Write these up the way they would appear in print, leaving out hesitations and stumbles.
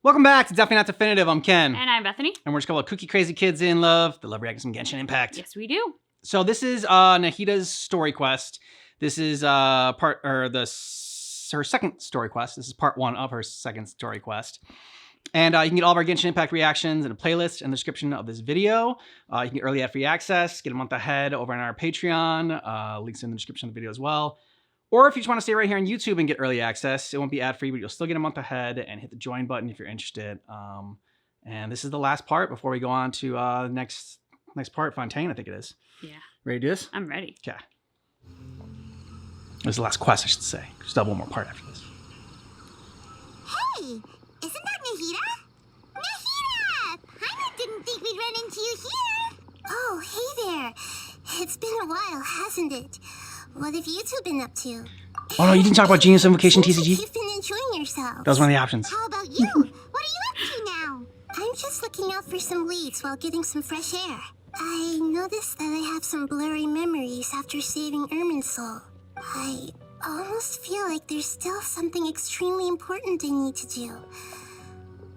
Welcome back to Definitely Not Definitive. I'm Ken. And I'm Bethany. And we're just a couple of kooky crazy kids in love that love reacting to some Genshin Impact. Yes, we do. So this is Nahida's story quest. This is her second story quest. This is part one of her second story quest. And you can get all of our Genshin Impact reactions in a playlist in the description of this video. You can get early ad free access, get a month ahead over on our Patreon. Links in the description of the video as well. Or if you just want to stay right here on YouTube and get early access, it won't be ad-free, but you'll still get a month ahead, and hit the join button if you're interested. And this is the last part before we go on to the next part, Fontaine, I think it is. Yeah. Ready to do this? I'm ready. Okay. This is the last quest, I should say. Just have one more part after this. Hey, isn't that Nahida? Nahida! I didn't think we'd run into you here. Oh, hey there. It's been a while, hasn't it? What have you two been up to? Oh no, you didn't talk about Genius Invocation Seems TCG? like you've been enjoying yourself. That was one of the options. How about you? What are you up to now? I'm just looking out for some leads while getting some fresh air. I noticed that I have some blurry memories after saving Ermin's soul. I almost feel like there's still something extremely important I need to do.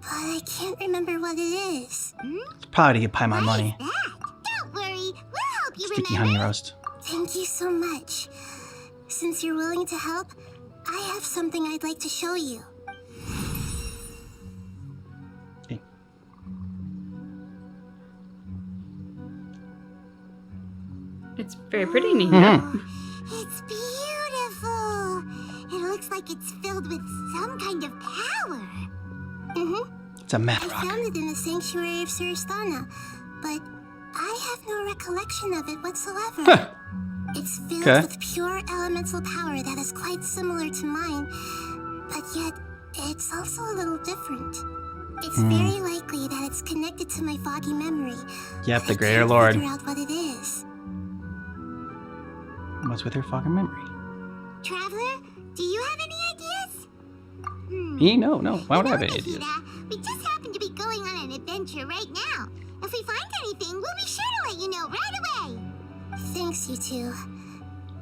But I can't remember what it is. Probably to get Paimon money. Don't worry, we'll help you Sticky remember. honey roast. Thank you so much. Since you're willing to help, I have something I'd like to show you. Okay. It's very pretty, Nahida. It's beautiful. It looks like it's filled with some kind of power. It's a math I rock. found it in the sanctuary of Suristana, but I have no recollection of it whatsoever. It's filled with pure elemental power that is quite similar to mine, but yet it's also a little different. It's very likely that it's connected to my foggy memory. Yep, but the I Greater can't Lord. figure out what it is. What's with her fucking memory? Traveler, do you have any ideas? Me? No. Why would I have any Nahida, ideas? we just happen to be going on an adventure right now. If we find anything, we'll be sure to let you know right away. Thanks, you two.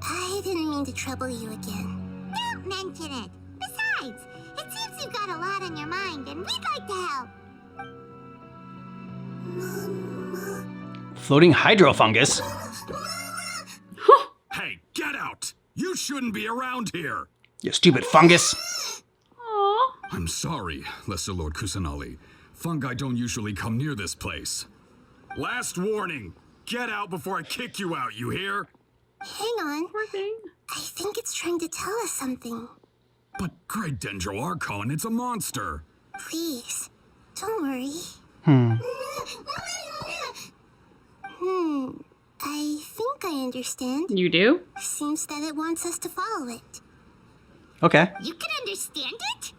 I didn't mean to trouble you again. Don't mention it. Besides, it seems you've got a lot on your mind, and we'd like to help. Floating hydro fungus? Hey, get out! You shouldn't be around here! You stupid fungus. Aww. I'm sorry, Lesser Lord Kusanali. Fungi don't usually come near this place. Last warning! Get out before I kick you out, you hear? Hang on. Poor thing. I think it's trying to tell us something. But Great Dendro Archon, it's a monster! Please, don't worry. I think I understand. You do? Seems that it wants us to follow it. Okay. You can understand it?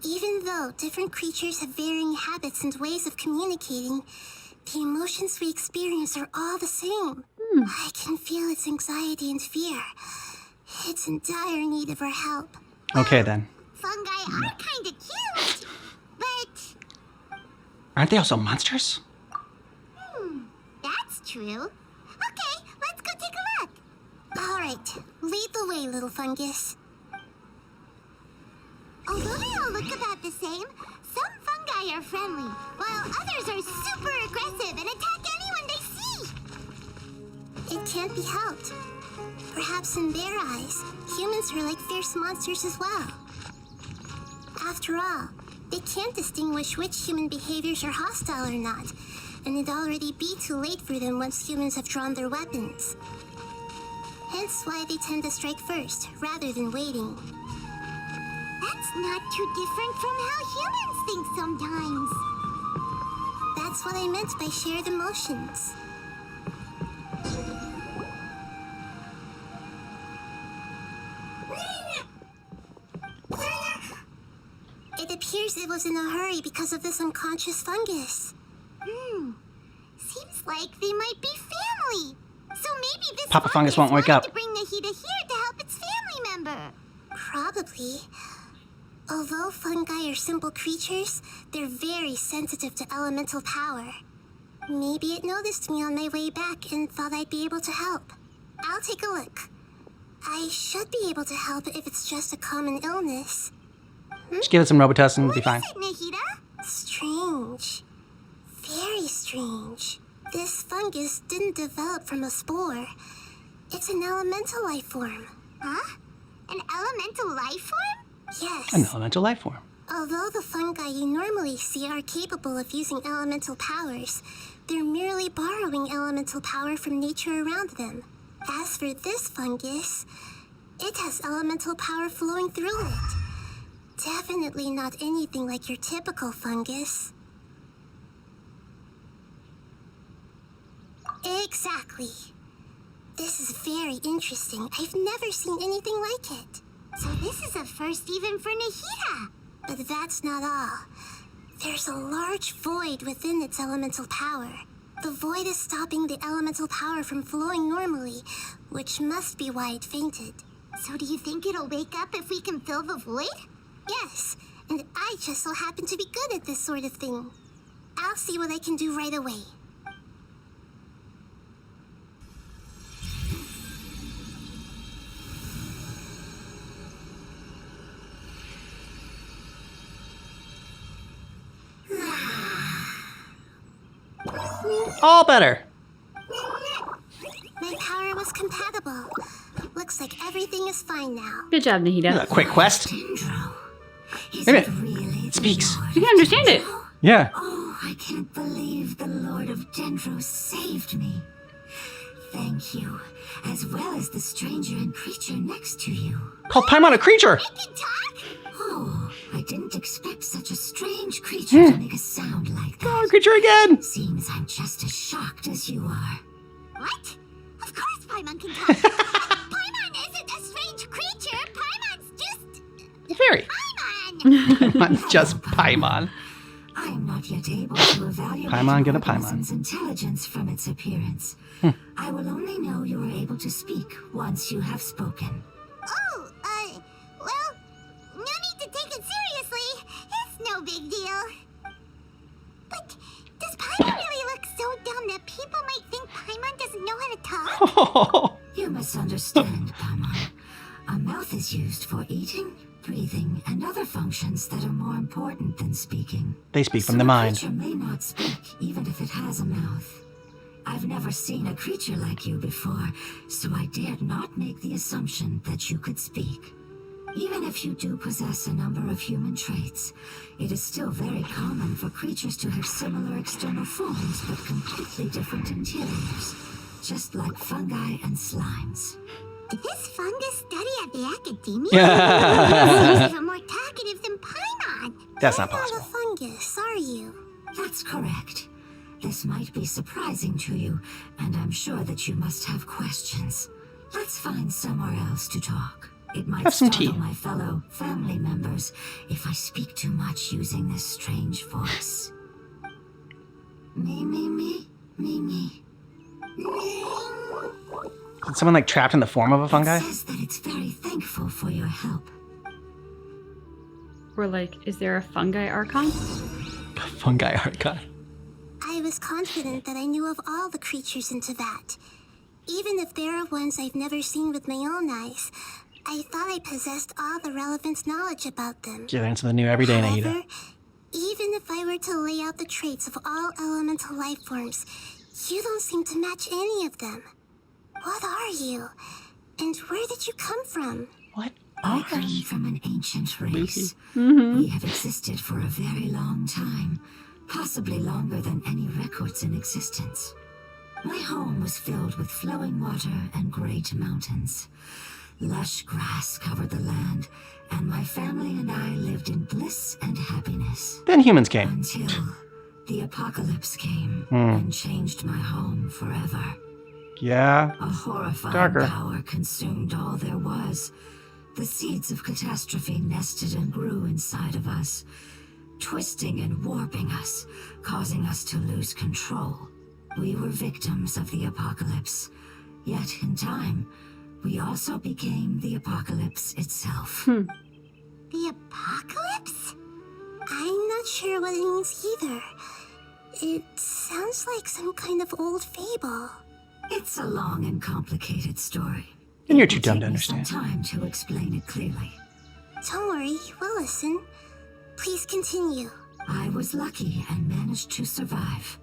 Even though different creatures have varying habits and ways of communicating, the emotions we experience are all the same. I can feel its anxiety and fear. It's in dire need of our help. Okay then. Fungi are kinda cute, but Aren't they also monsters? that's true. Okay, let's go take a look. All right, lead the way, little fungus. Although they all look about the same, some fungi are friendly, while others are super aggressive and attack anyone they see. It can't be helped. Perhaps in their eyes, humans are like fierce monsters as well. After all, they can't distinguish which human behaviors are hostile or not, and it'd already be too late for them once humans have drawn their weapons. Hence why they tend to strike first, rather than waiting. That's not too different from how humans think sometimes. That's what I meant by shared emotions. It appears it was in a hurry because of this unconscious fungus. Seems like they might be family. So maybe this Papa Fungus won't wake up. to bring Nahida here to help its family member. Probably. Although fungi are simple creatures, they're very sensitive to elemental power. Maybe it noticed me on my way back and thought I'd be able to help. I'll take a look. I should be able to help if it's just a common illness. Just give it some Robitussin, it'll be What fine. is it, Nahida? Strange. Very strange. This fungus didn't develop from a spore. It's an elemental life form. Huh? An elemental life form? Yes. An elemental life form. Although the fungi you normally see are capable of using elemental powers, they're merely borrowing elemental power from nature around them. As for this fungus, it has elemental power flowing through it. Definitely not anything like your typical fungus. Exactly. This is very interesting. I've never seen anything like it. So this is a first even for Nahida. But that's not all. There's a large void within its elemental power. The void is stopping the elemental power from flowing normally, which must be why it fainted. So do you think it'll wake up if we can fill the void? Yes, and I just so happen to be good at this sort of thing. I'll see what I can do right away. All better. My power was compatible. Looks like everything is fine now. Good job, A Nahida. quick quest. Is Wait a it minute. really It speaks. You can understand it. Yeah. Oh, I can't believe the Lord of Dendro saved me. Thank you, as well as the stranger and creature next to you. Called Paimon a creature. I can talk? Oh, I didn't expect such a strange creature to make a sound like Oh, that. creature again. Seems I'm just as shocked as you are. What? Of course Paimon can talk. Paimon isn't a strange creature. Paimon's just... Very. Paimon! Paimon's just Paimon. I am not yet able to evaluate Paimon, get a an Paimon. organism's intelligence from its appearance. I will only know you are able to speak once you have spoken. Oh, well, no need to take it seriously. It's no big deal. But does Paimon really look so dumb that people might think Paimon doesn't know how to talk? You misunderstand, Paimon. A mouth is used for eating, breathing, and other functions that are more important than speaking. They speak from So the a mind. creature may not speak, even if it has a mouth. I've never seen a creature like you before, so I dared not make the assumption that you could speak. Even if you do possess a number of human traits, it is still very common for creatures to have similar external forms but completely different interiors, just like fungi and slimes. Did this fungus study at the academia? Yeah. He's even more talkative than Paimon. That's not You're possible. not a fungus, are you? That's correct. This might be surprising to you, and I'm sure that you must have questions. Let's find somewhere else to talk. It might Have some startle tea. my fellow family members if I speak too much using this strange voice. Me. Is someone like trapped in the form of a fungi? It says that it's very thankful for your help. Or like, is there a fungi archon? Fungi archon. I was confident that I knew of all the creatures in Teyvat. Even if there are ones I've never seen with my own eyes, I thought I possessed all the relevant knowledge about them. You learn something new every day, Nahida. However, even if I were to lay out the traits of all elemental life forms, you don't seem to match any of them. What are you? And where did you come from? What I are come you? from an ancient race. We have existed for a very long time, possibly longer than any records in existence. My home was filled with flowing water and great mountains. Lush grass covered the land, and my family and I lived in bliss and happiness. Then humans came. Until the apocalypse came and changed my home forever. Yeah. A horrifying Darker. power consumed all there was. The seeds of catastrophe nested and grew inside of us, twisting and warping us, causing us to lose control. We were victims of the apocalypse, yet in time, we also became the apocalypse itself. The apocalypse? I'm not sure what it means either. It sounds like some kind of old fable. It's a long and complicated story. And you're It too will dumb to take me some understand. time to explain it clearly. Don't worry, we'll listen. Please continue. I was lucky and managed to survive.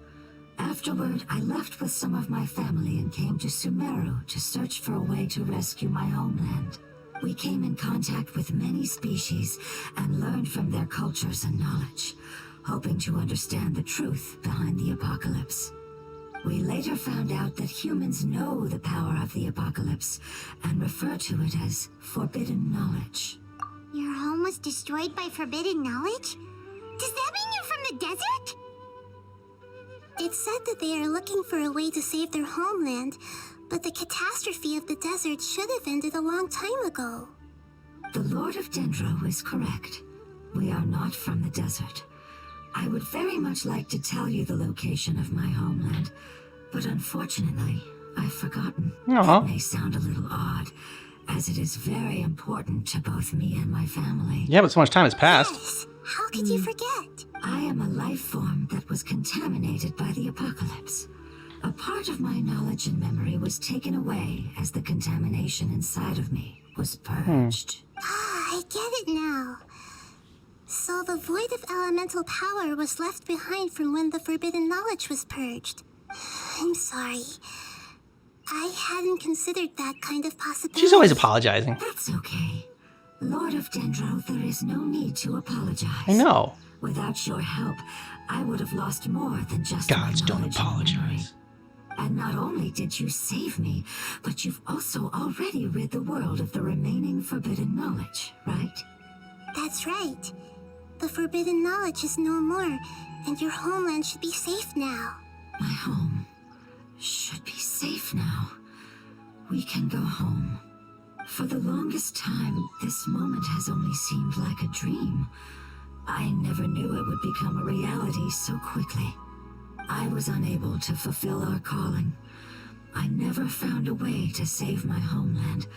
Afterward, I left with some of my family and came to Sumeru to search for a way to rescue my homeland. We came in contact with many species and learned from their cultures and knowledge, hoping to understand the truth behind the apocalypse. We later found out that humans know the power of the apocalypse and refer to it as forbidden knowledge. Your home was destroyed by forbidden knowledge? Does that mean you're from the desert? It's said that they are looking for a way to save their homeland, but the catastrophe of the desert should have ended a long time ago. The Lord of Dendro is correct. We are not from the desert. I would very much like to tell you the location of my homeland, but unfortunately, I've forgotten. Aw. It may sound a little odd, as it is very important to both me and my family. Yeah, but so much time has passed. Yes, how could you forget? I am a life form that was contaminated by the apocalypse. A part of my knowledge and memory was taken away as the contamination inside of me was purged. Ah, I get it now. So the void of elemental power was left behind from when the forbidden knowledge was purged. I'm sorry. I hadn't considered that kind of possibility. She's always apologizing. That's okay. Lord of Dendro, there is no need to apologize. I know. Without your help, I would have lost more than just Gods, my don't knowledge and memory. apologize. And not only did you save me, but you've also already rid the world of the remaining forbidden knowledge, right? That's right. The forbidden knowledge is no more, and your homeland should be safe now. My home should be safe now. We can go home. For the longest time, this moment has only seemed like a dream. I never knew it would become a reality so quickly. I was unable to fulfill our calling. I never found a way to save my homeland,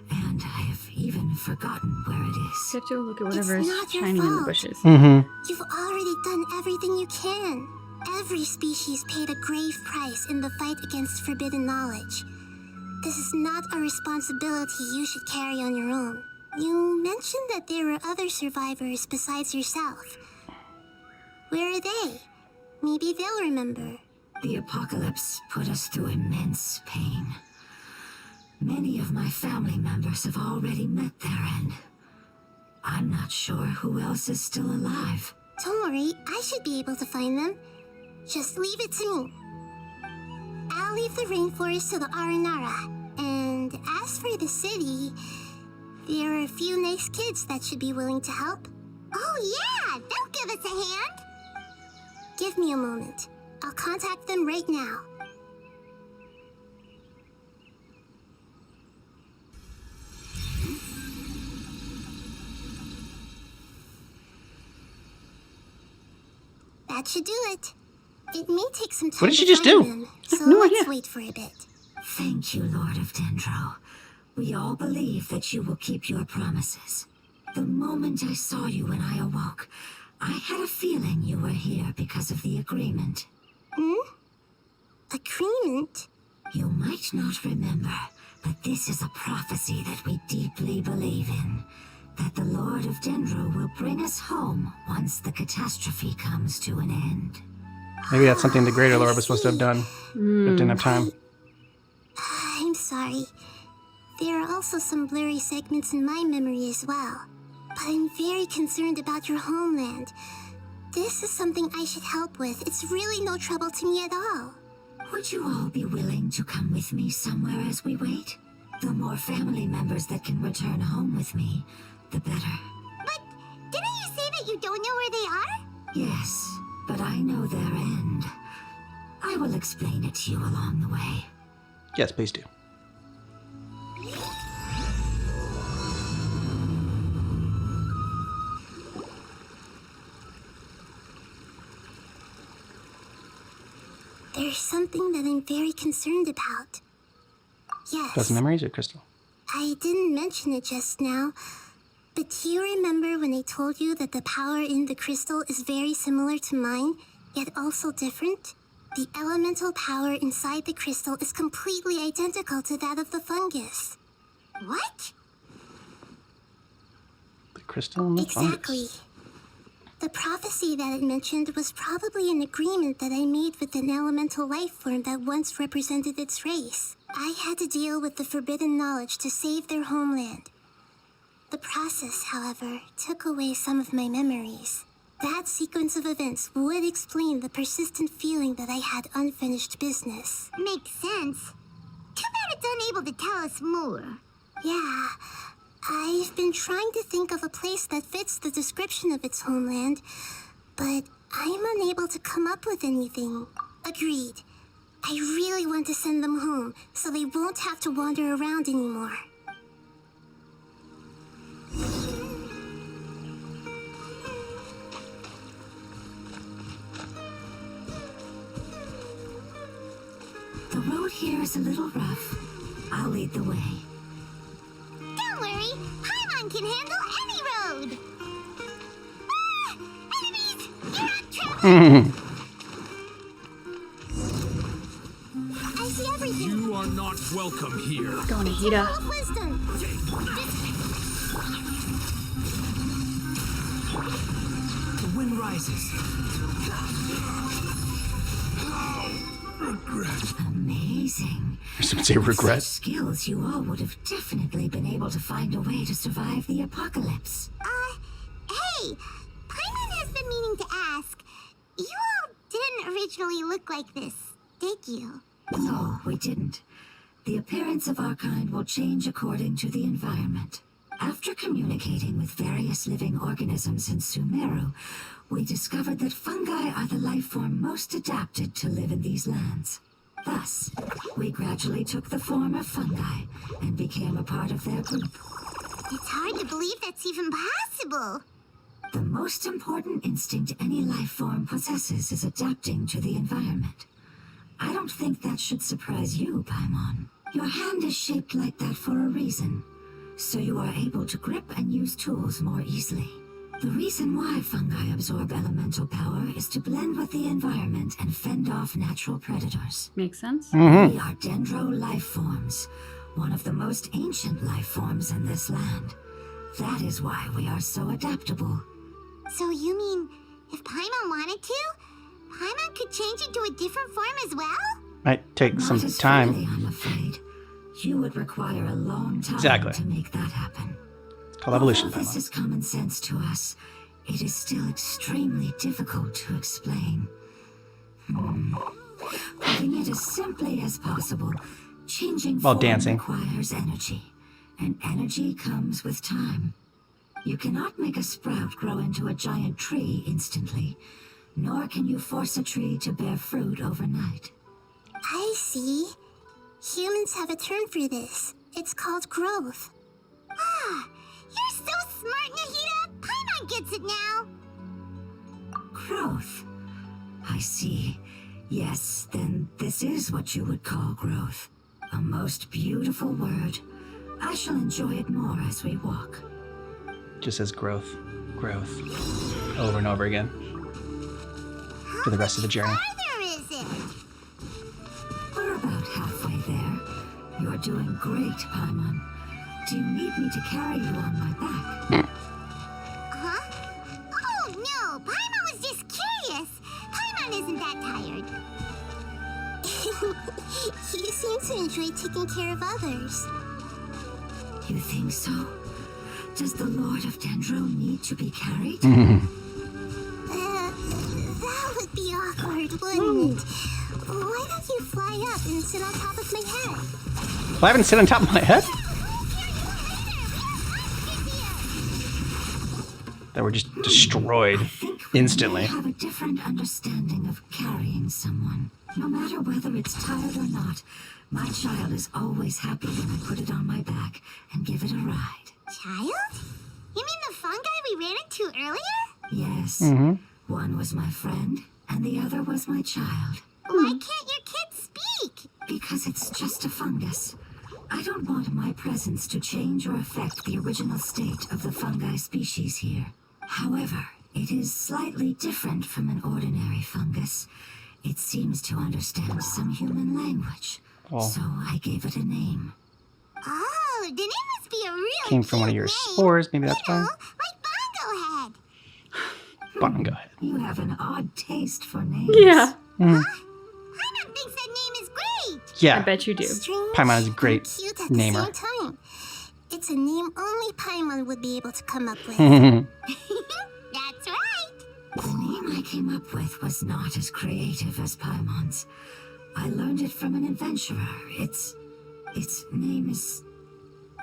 and I have even forgotten where it is. You have to go look at whatever is not your shining in the fault. bushes. Mm-hmm. You've already done everything you can. Every species paid a grave price in the fight against forbidden knowledge. This is not a responsibility you should carry on your own. You mentioned that there were other survivors besides yourself. Where are they? Maybe they'll remember. The apocalypse put us through immense pain. Many of my family members have already met their end. I'm not sure who else is still alive. Don't worry, I should be able to find them. Just leave it to me. I'll leave the rainforest to the Aranara. And as for the city, there are a few nice kids that should be willing to help. Oh yeah, they'll give us a hand. Give me a moment. I'll contact them right now. That should do it. It may take some time. What did she to just find do? them, so No let's idea. wait for a bit. Thank you, Lord of Dendro. We all believe that you will keep your promises. The moment I saw you when I awoke, I had a feeling you were here because of the agreement. Agreement? You might not remember, but this is a prophecy that we deeply believe in. That the Lord of Dendro will bring us home once the catastrophe comes to an end. Maybe that's something the Greater Lord was supposed to have done, but didn't have time. I'm sorry. There are also some blurry segments in my memory as well. But I'm very concerned about your homeland. This is something I should help with. It's really no trouble to me at all. Would you all be willing to come with me somewhere as we wait? The more family members that can return home with me, the better. But didn't you say that you don't know where they are? Yes, but I know their end. I will explain it to you along the way. Yes, please do. There's something that I'm very concerned about. Yes. Dozen memories or crystal? I didn't mention it just now, but do you remember when I told you that the power in the crystal is very similar to mine, yet also different? The elemental power inside the crystal is completely identical to that of the fungus. What? The crystal and the Exactly. fungus. The prophecy that it mentioned was probably an agreement that I made with an elemental life form that once represented its race. I had to deal with the forbidden knowledge to save their homeland. The process, however, took away some of my memories. That sequence of events would explain the persistent feeling that I had unfinished business. Makes sense. Too bad it's unable to tell us more. Yeah, I've been trying to think of a place that fits the description of its homeland, but I'm unable to come up with anything. Agreed. I really want to send them home so they won't have to wander around anymore. The road here is a little rough. I'll lead the way. Don't worry, Paimon can handle any road. Ah! Enemies! You're on track! I see everything. You are not welcome here. Go, Nahida. Full of wisdom. The wind rises. Regret. Amazing. Some say With regret. such skills, you all would have definitely been able to find a way to survive the apocalypse. Hey! Paimon has been meaning to ask. You all didn't originally look like this, did you? No, we didn't. The appearance of our kind will change according to the environment. After communicating with various living organisms in Sumeru, we discovered that fungi are the life form most adapted to live in these lands. Thus, we gradually took the form of fungi and became a part of their group. It's hard to believe that's even possible. The most important instinct any life form possesses is adapting to the environment. I don't think that should surprise you, Paimon. Your hand is shaped like that for a reason, so you are able to grip and use tools more easily. The reason why fungi absorb elemental power is to blend with the environment and fend off natural predators. Makes sense. We are dendro life forms, one of the most ancient life forms in this land. That is why we are so adaptable. So you mean, if Paimon wanted to, Paimon could change into a different form as well? Might take Not some as time. freely, I'm afraid. You would require a long time Exactly. to make that happen. It's called evolution. Although this Paimon. is common sense to us, it is still extremely difficult to explain. Putting it as simply as possible, changing While form dancing. requires energy, and energy comes with time. You cannot make a sprout grow into a giant tree instantly, nor can you force a tree to bear fruit overnight. I see. Humans have a term for this. It's called growth. Ah, you're so smart, Nahida! Paimon gets it now! Growth. I see. Yes, then this is what you would call growth. A most beautiful word. I shall enjoy it more as we walk. Just says growth, growth, over and over again for the rest of the journey. Farther is it? We're about halfway there. You're doing great, Paimon. Do you need me to carry you on my back? Huh? Oh, no! Paimon was just curious! Paimon isn't that tired. You seem to enjoy taking care of others. You think so? Does the Lord of Dendro need to be carried? That would be awkward, wouldn't it? Why don't you fly up and sit on top of my head? Well, I haven't sit on top of my head. That were just destroyed instantly. I have a different understanding of carrying someone. No matter whether it's tired or not, my child is always happy when I put it on my back and give it a ride. Child? You mean the fungi we ran into earlier? Yes. One was my friend, and the other was my child. Why can't your kid speak? Because it's just a fungus. I don't want my presence to change or affect the original state of the fungi species here. However, it is slightly different from an ordinary fungus. It seems to understand some human language, Oh. so I gave it a name. Oh, the name must be a real Came from one of your cute name. spores, maybe that's You know, why. like Fine, go ahead. You have an odd taste for names. Yeah, Paimon thinks that name is great. I Yeah. bet you do. Strange Paimon is a great and cute at namer. the same time. It's a name only Paimon would be able to come up with. That's right. The name I came up with was not as creative as Paimon's. I learned it from an adventurer. Its name is...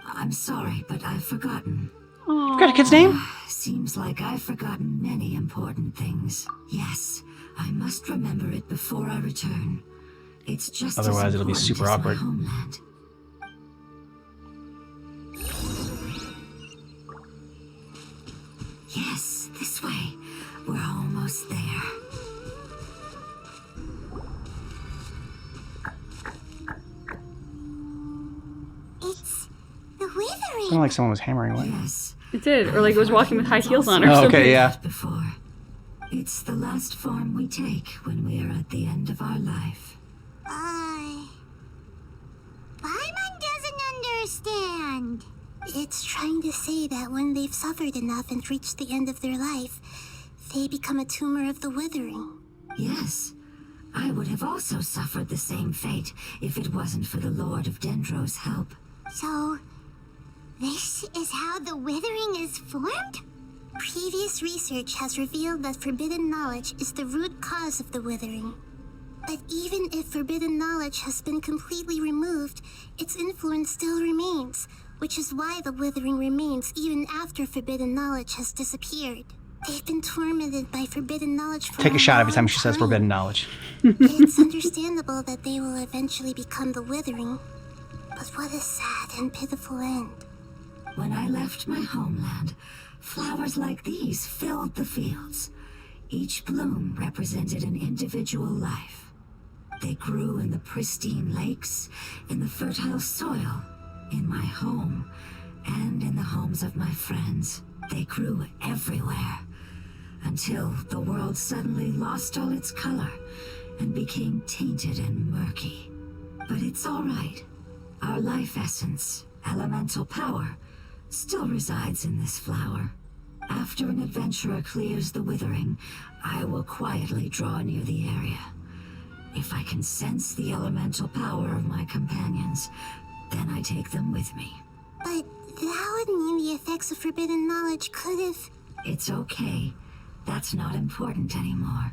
I'm sorry, but I've forgotten. Got a kid's name? Seems like I've forgotten many important things. Yes, I must remember it before I return. It's just as Otherwise, it'll be important super as my awkward. homeland. Yes, this way. We're almost there. It's the Withering. Sounded like someone was hammering away. Yes. It did, or like it was walking with high heels on or Oh, something. okay, yeah. Before. It's the last form we take when we are at the end of our life. Paimon doesn't understand. It's trying to say that when they've suffered enough and reached the end of their life, they become a tumor of the withering. Yes. I would have also suffered the same fate if it wasn't for the Lord of Dendro's help. So, this is how the Withering is formed? Previous research has revealed that forbidden knowledge is the root cause of the withering. But even if forbidden knowledge has been completely removed, its influence still remains, which is why the withering remains even after forbidden knowledge has disappeared. They've been tormented by forbidden knowledge for Take a shot every time long she says time. forbidden knowledge. It's understandable that they will eventually become the withering. But what a sad and pitiful end. When I left my homeland, flowers like these filled the fields. Each bloom represented an individual life. They grew in the pristine lakes, in the fertile soil, in my home, and in the homes of my friends. They grew everywhere, until the world suddenly lost all its color and became tainted and murky. But it's all right. Our life essence, elemental power, still resides in this flower. After an adventurer clears the withering, I will quietly draw near the area. If I can sense the elemental power of my companions, then I take them with me. But that would mean the effects of forbidden knowledge could have... It's okay. That's not important anymore.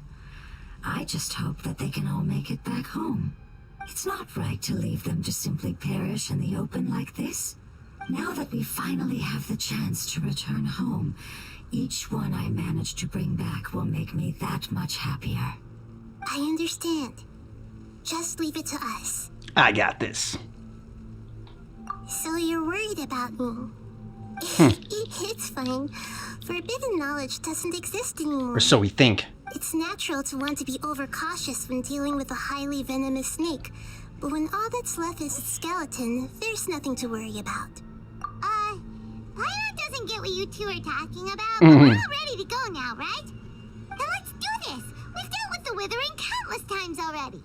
I just hope that they can all make it back home. It's not right to leave them to simply perish in the open like this. Now that we finally have the chance to return home, each one I manage to bring back will make me that much happier. I understand. Just leave it to us. I got this. So you're worried about me? It's fine. Forbidden knowledge doesn't exist anymore. Or so we think. It's natural to want to be overcautious when dealing with a highly venomous snake, but when all that's left is its skeleton, there's nothing to worry about. Paimon doesn't get what you two are talking about, but we're all ready to go now, right? Then let's do this! We've dealt with the Withering countless times already!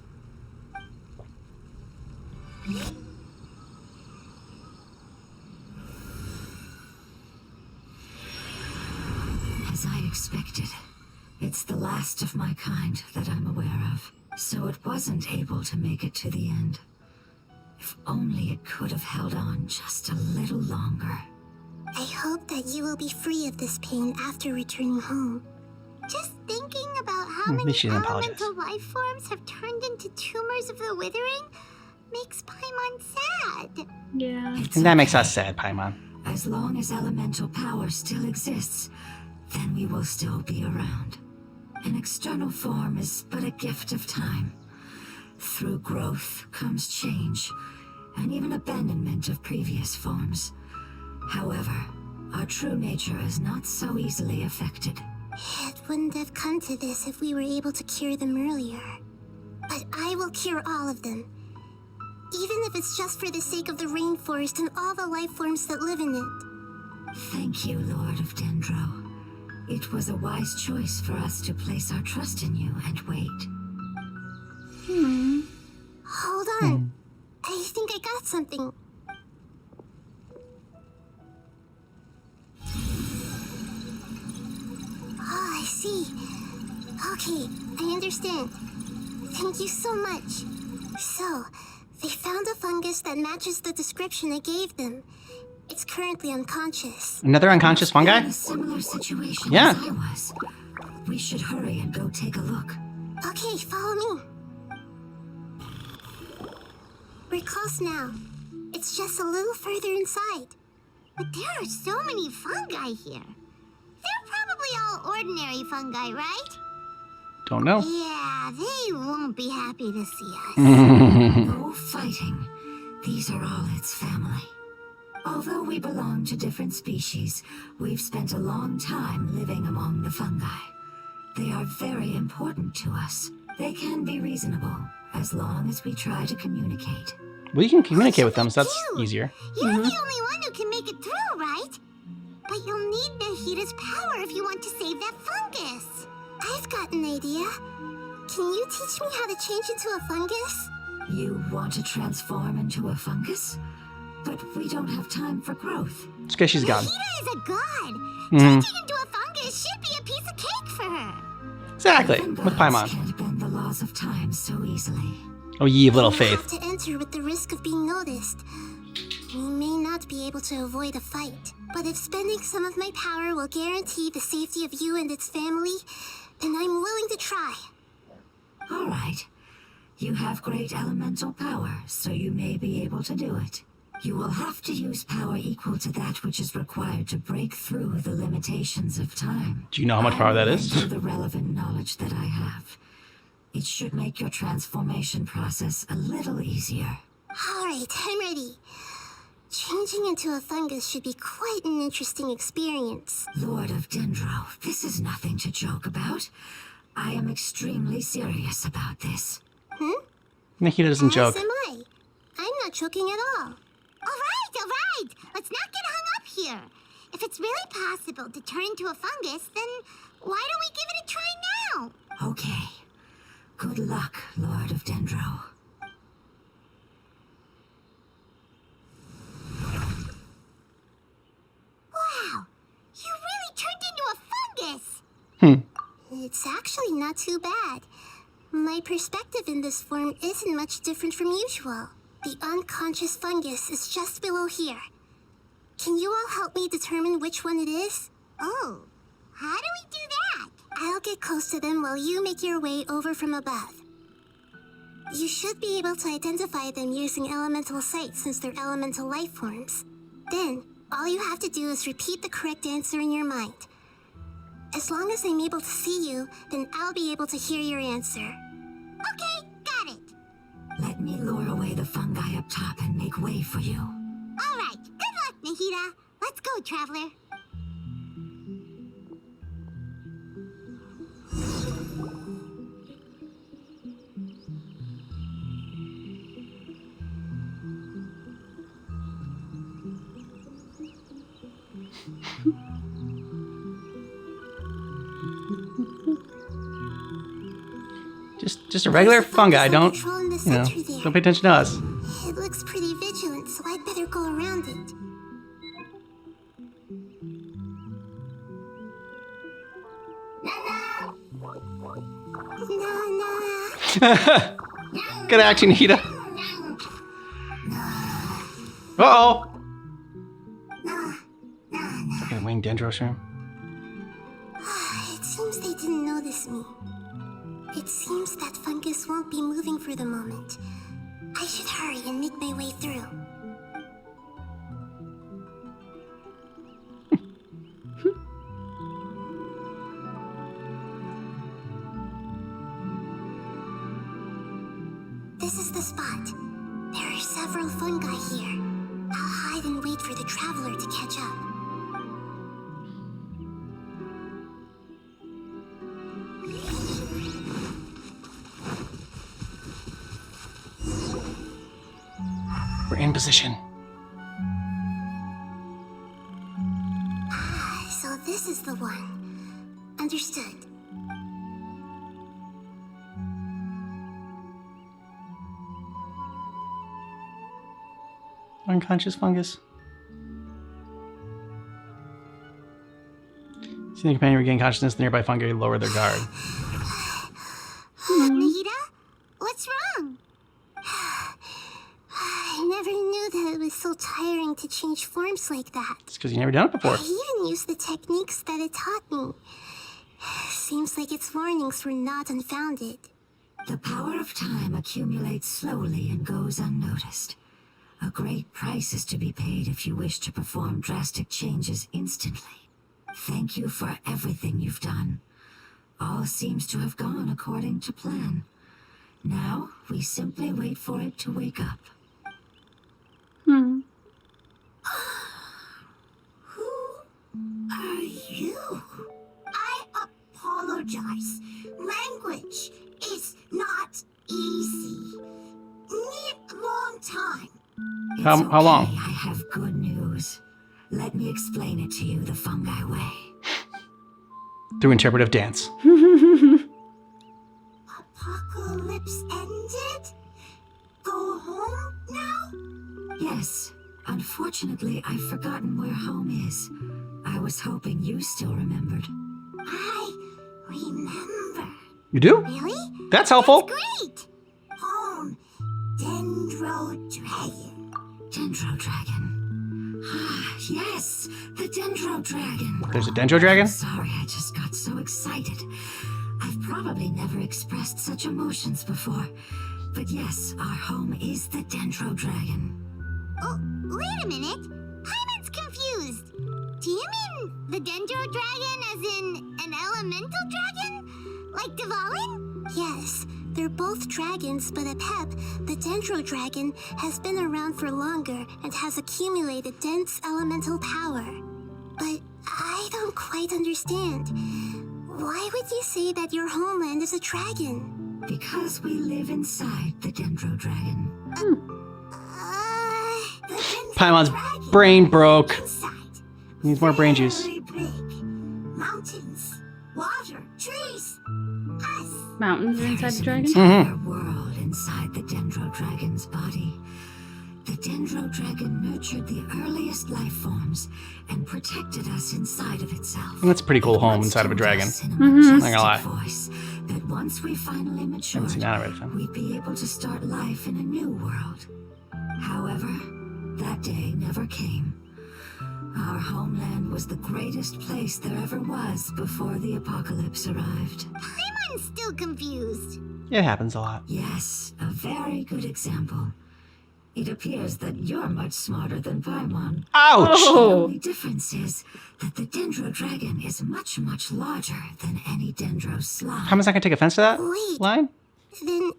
As I expected, it's the last of my kind that I'm aware of, so it wasn't able to make it to the end. If only it could have held on just a little longer. I hope that you will be free of this pain after returning home. Just thinking about how At many least she didn't apologize. elemental life forms have turned into tumors of the Withering makes Paimon sad. Yeah. It's And that makes okay. us sad, Paimon. As long as elemental power still exists, then we will still be around. An external form is but a gift of time. Through growth comes change, and even abandonment of previous forms. However, our true nature is not so easily affected. It wouldn't have come to this if we were able to cure them earlier. But I will cure all of them. Even if it's just for the sake of the rainforest and all the life forms that live in it. Thank you, Lord of Dendro. It was a wise choice for us to place our trust in you and wait. Hold on. I think I got something. I see. Okay, I understand. Thank you so much. So, they found a fungus that matches the description I gave them. It's currently unconscious. Another unconscious fungi? In a similar situation Yeah. as I was. We should hurry and go take a look. Okay, follow me. We're close now. It's just a little further inside. But there are so many fungi here. They're probably all ordinary fungi, right? Don't know. Yeah, they won't be happy to see us. No fighting. These are all its family. Although we belong to different species, we've spent a long time living among the fungi. They are very important to us. They can be reasonable, as long as we try to communicate. We can communicate with them, so that's Cute. easier. You're the only one who can make it through, right? But you'll need Nahida's power if you want to save that fungus. I've got an idea. Can you teach me how to change into a fungus? You want to transform into a fungus? But we don't have time for growth. It's because she's gone. Nahida is a god. Changing into a fungus should be a piece of cake for her. Exactly. Even With gods Paimon. can't bend the laws of time so easily. Oh, ye of little I faith. have to enter with the risk of being noticed. We may not be able to avoid a fight, but if spending some of my power will guarantee the safety of you and its family, then I'm willing to try. All right. You have great elemental power, so you may be able to do it. You will have to use power equal to that which is required to break through the limitations of time. Do you know how much power that I is? lend you the relevant knowledge that I have. It should make your transformation process a little easier. Alright, I'm ready. Changing into a fungus should be quite an interesting experience. Lord of Dendro, this is nothing to joke about. I am extremely serious about this. Nahida doesn't As joke. am I. I'm not joking at all. All right. Let's not get hung up here. If it's really possible to turn into a fungus, then why don't we give it a try now? Okay. Good luck, Lord of Dendro. Wow, you really turned into a fungus. It's actually not too bad. My perspective in this form isn't much different from usual. The unconscious fungus is just below here. Can you all help me determine which one it is? Oh, how do we do that? I'll get close to them while you make your way over from above. You should be able to identify them using elemental sight since they're elemental life forms. Then, all you have to do is repeat the correct answer in your mind. As long as I'm able to see you, then I'll be able to hear your answer. Okay, got it. Let me lure away the fungi up top and make way for you. All right, good luck, Nahida. Let's go, traveler. Just a regular There's a fungi. fungus Don't, control in the you know, center there. don't pay attention to us. It looks pretty vigilant, so I'd better go around it. Nana! Good action, Nahida. Uh-oh. Okay, winged dendro shroom. It seems they didn't notice me. It seems that fungus won't be moving for the moment. I should hurry and make my way through. This is the spot. There are several fungi here. I'll hide and wait for the traveler to catch up. We're in position. So this is the one. Understood. Unconscious fungus. Seeing the companion regain consciousness, the nearby fungi lower their guard. Nahida? What's wrong? I never knew that it was so tiring to change forms like that. It's because you never done it before. I even used the techniques that it taught me. Seems like its warnings were not unfounded. The power of time accumulates slowly and goes unnoticed. A great price is to be paid if you wish to perform drastic changes instantly. Thank you for everything you've done. All seems to have gone according to plan. Now, we simply wait for it to wake up. Hmm. Who are you? I apologize. Language is not easy. Need a long time. It's How long? okay, I have good news. Let me explain it to you the fungi way. Through interpretive dance. Apocalypse ended? Go home now? Yes. Unfortunately, I've forgotten where home is. I was hoping you still remembered. I remember. You do? Really? That's helpful. Great! Home. Dendro Dragon. Dendro Dragon. Ah, yes, the Dendro Dragon. There's a Dendro Dragon? Sorry, I just got so excited. I've probably never expressed such emotions before. But yes, our home is the Dendro Dragon. Oh, wait a minute. Paimon's confused. Do you mean the Dendro Dragon as in an elemental dragon? Like Dvalin? Yes, they're both dragons, but Apep, the Dendro Dragon, has been around for longer and has accumulated dense elemental power. But I don't quite understand. Why would you say that your homeland is a dragon? Because we live inside the Dendro Dragon. The Dendro Paimon's Dragon. brain broke. Inside. Needs more brain juice. Very big. Mountains, water, trees. Us. Mountains are inside the dragon? Entire world inside the Dendro Dragon's body. The Dendro Dragon nurtured the earliest life forms and protected us inside of itself. That's a pretty cool It home once inside of a told dragon. us in a Not gonna majestic lie. voice that once we finally matured, Haven't seen that already, so. we'd be able to start life in a new world. However, that day never came. Our homeland was the greatest place there ever was before the apocalypse arrived. Paimon's still confused. It happens a lot. Yes, a very good example. It appears that you're much smarter than Paimon. Ouch! The Oh. only difference is that the Dendro Dragon is much, much larger than any Dendro slime. Paimon's not gonna take offense to that Wait. line? Then,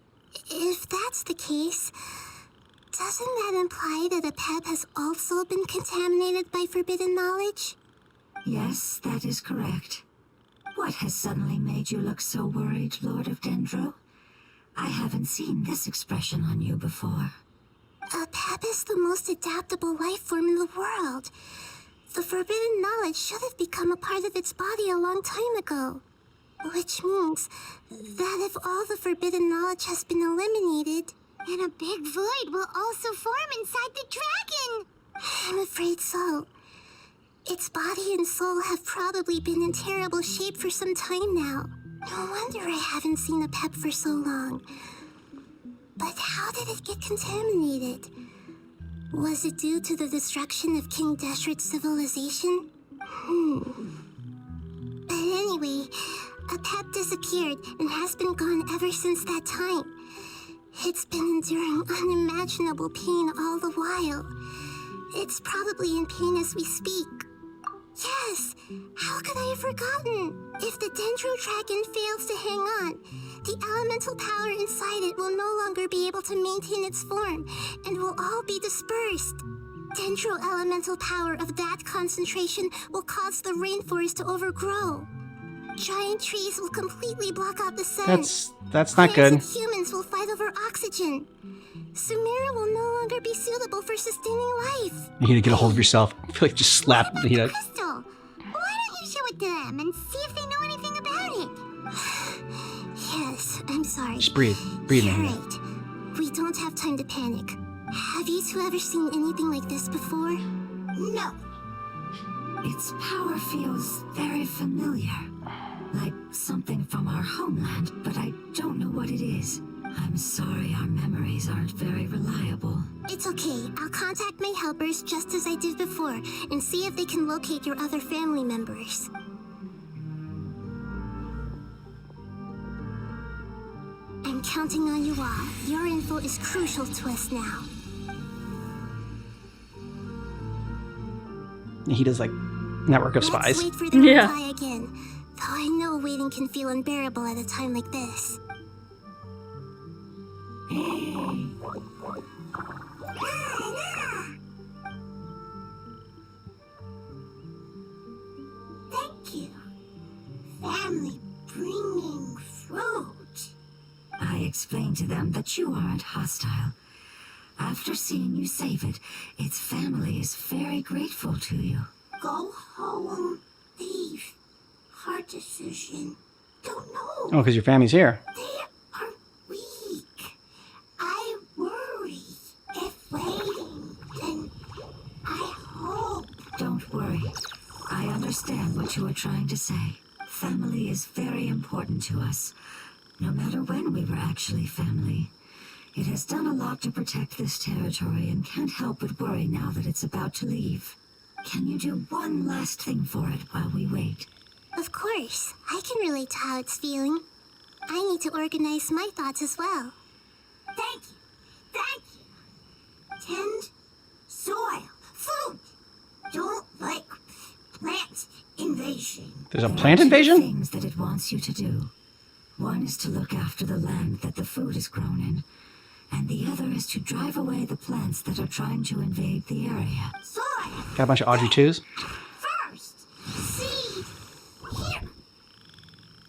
if that's the case, doesn't that imply that Apep has also been contaminated by forbidden knowledge? Yes, that is correct. What has suddenly made you look so worried, Lord of Dendro? I haven't seen this expression on you before. Apep is the most adaptable life form in the world. The forbidden knowledge should have become a part of its body a long time ago. Which means that if all the forbidden knowledge has been eliminated, And a big void will also form inside the dragon. I'm afraid so. Its body and soul have probably been in terrible shape for some time now. No wonder I haven't seen Apep for so long. But how did it get contaminated? Was it due to the destruction of King Deshret's civilization? But anyway, Apep disappeared and has been gone ever since that time. It's been enduring unimaginable pain all the while. It's probably in pain as we speak. Yes, how could I have forgotten? If the Dendro Dragon fails to hang on, the elemental power inside it will no longer be able to maintain its form and will all be dispersed. Dendro elemental power of that concentration will cause the rainforest to overgrow. Giant trees will completely block out the sun. That's not good. Plants and humans will fight over oxygen. Sumeru will no longer be suitable for sustaining life. You need to get a hold of yourself. I feel like just slap the heat out. Crystal, why don't you show it to them and see if they know anything about it? Yes, I'm sorry. Just breathe. Breathe, You're Nahida. right. We don't have time to panic. Have you two ever seen anything like this before? No. Its power feels very familiar. Like something from our homeland, but I don't know what it is. I'm sorry our memories aren't very reliable. It's okay. I'll contact my helpers just as I did before and see if they can locate your other family members. I'm counting on you all. Your info is crucial to us now. He does like network of spies. Let's wait for their Yeah. reply again. Though I know waiting can feel unbearable at a time like this. Thank you. Family bringing fruit. I explained to them that you aren't hostile. After seeing you save it, its family is very grateful to you. Go home. Leave. Hard decision. Don't know. Oh, because your family's here. They are weak. I worry. If waiting, then I hope. Don't worry. I understand what you are trying to say. Family is very important to us. No matter when we were actually family. It has done a lot to protect this territory and can't help but worry now that it's about to leave. Can you do one last thing for it while we wait? Of course. I can relate to how it's feeling. I need to organize my thoughts as well. Thank you. Thank you. Tend soil. Food. Don't like plant invasion. There's a There are plant two invasion? things that it wants you to do. One is to look after the land that the food is grown in, and the other is to drive away the plants that are trying to invade the area. Soil. Got a bunch of Audrey 2s. First. Seed. Here.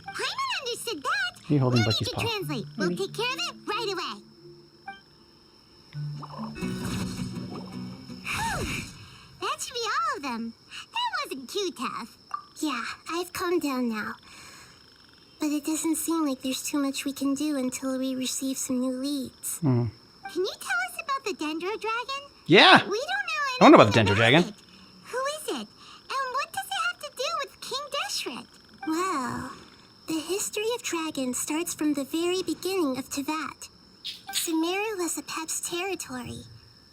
Paimon understood that. You holding We'll Bucky's need paw. to translate. We'll take care of it right away. Whew. That should be all of them. That wasn't too tough. Yeah, I've calmed down now. But it doesn't seem like there's too much we can do until we receive some new leads. Can you tell us about the Dendro Dragon? Yeah. We don't know I don't know about anything the Dendro Dragon. it. Who is it? And what does it have to do with King Deshret? Well, the history of dragons starts from the very beginning of Tevat. Sumeru was Apep's territory.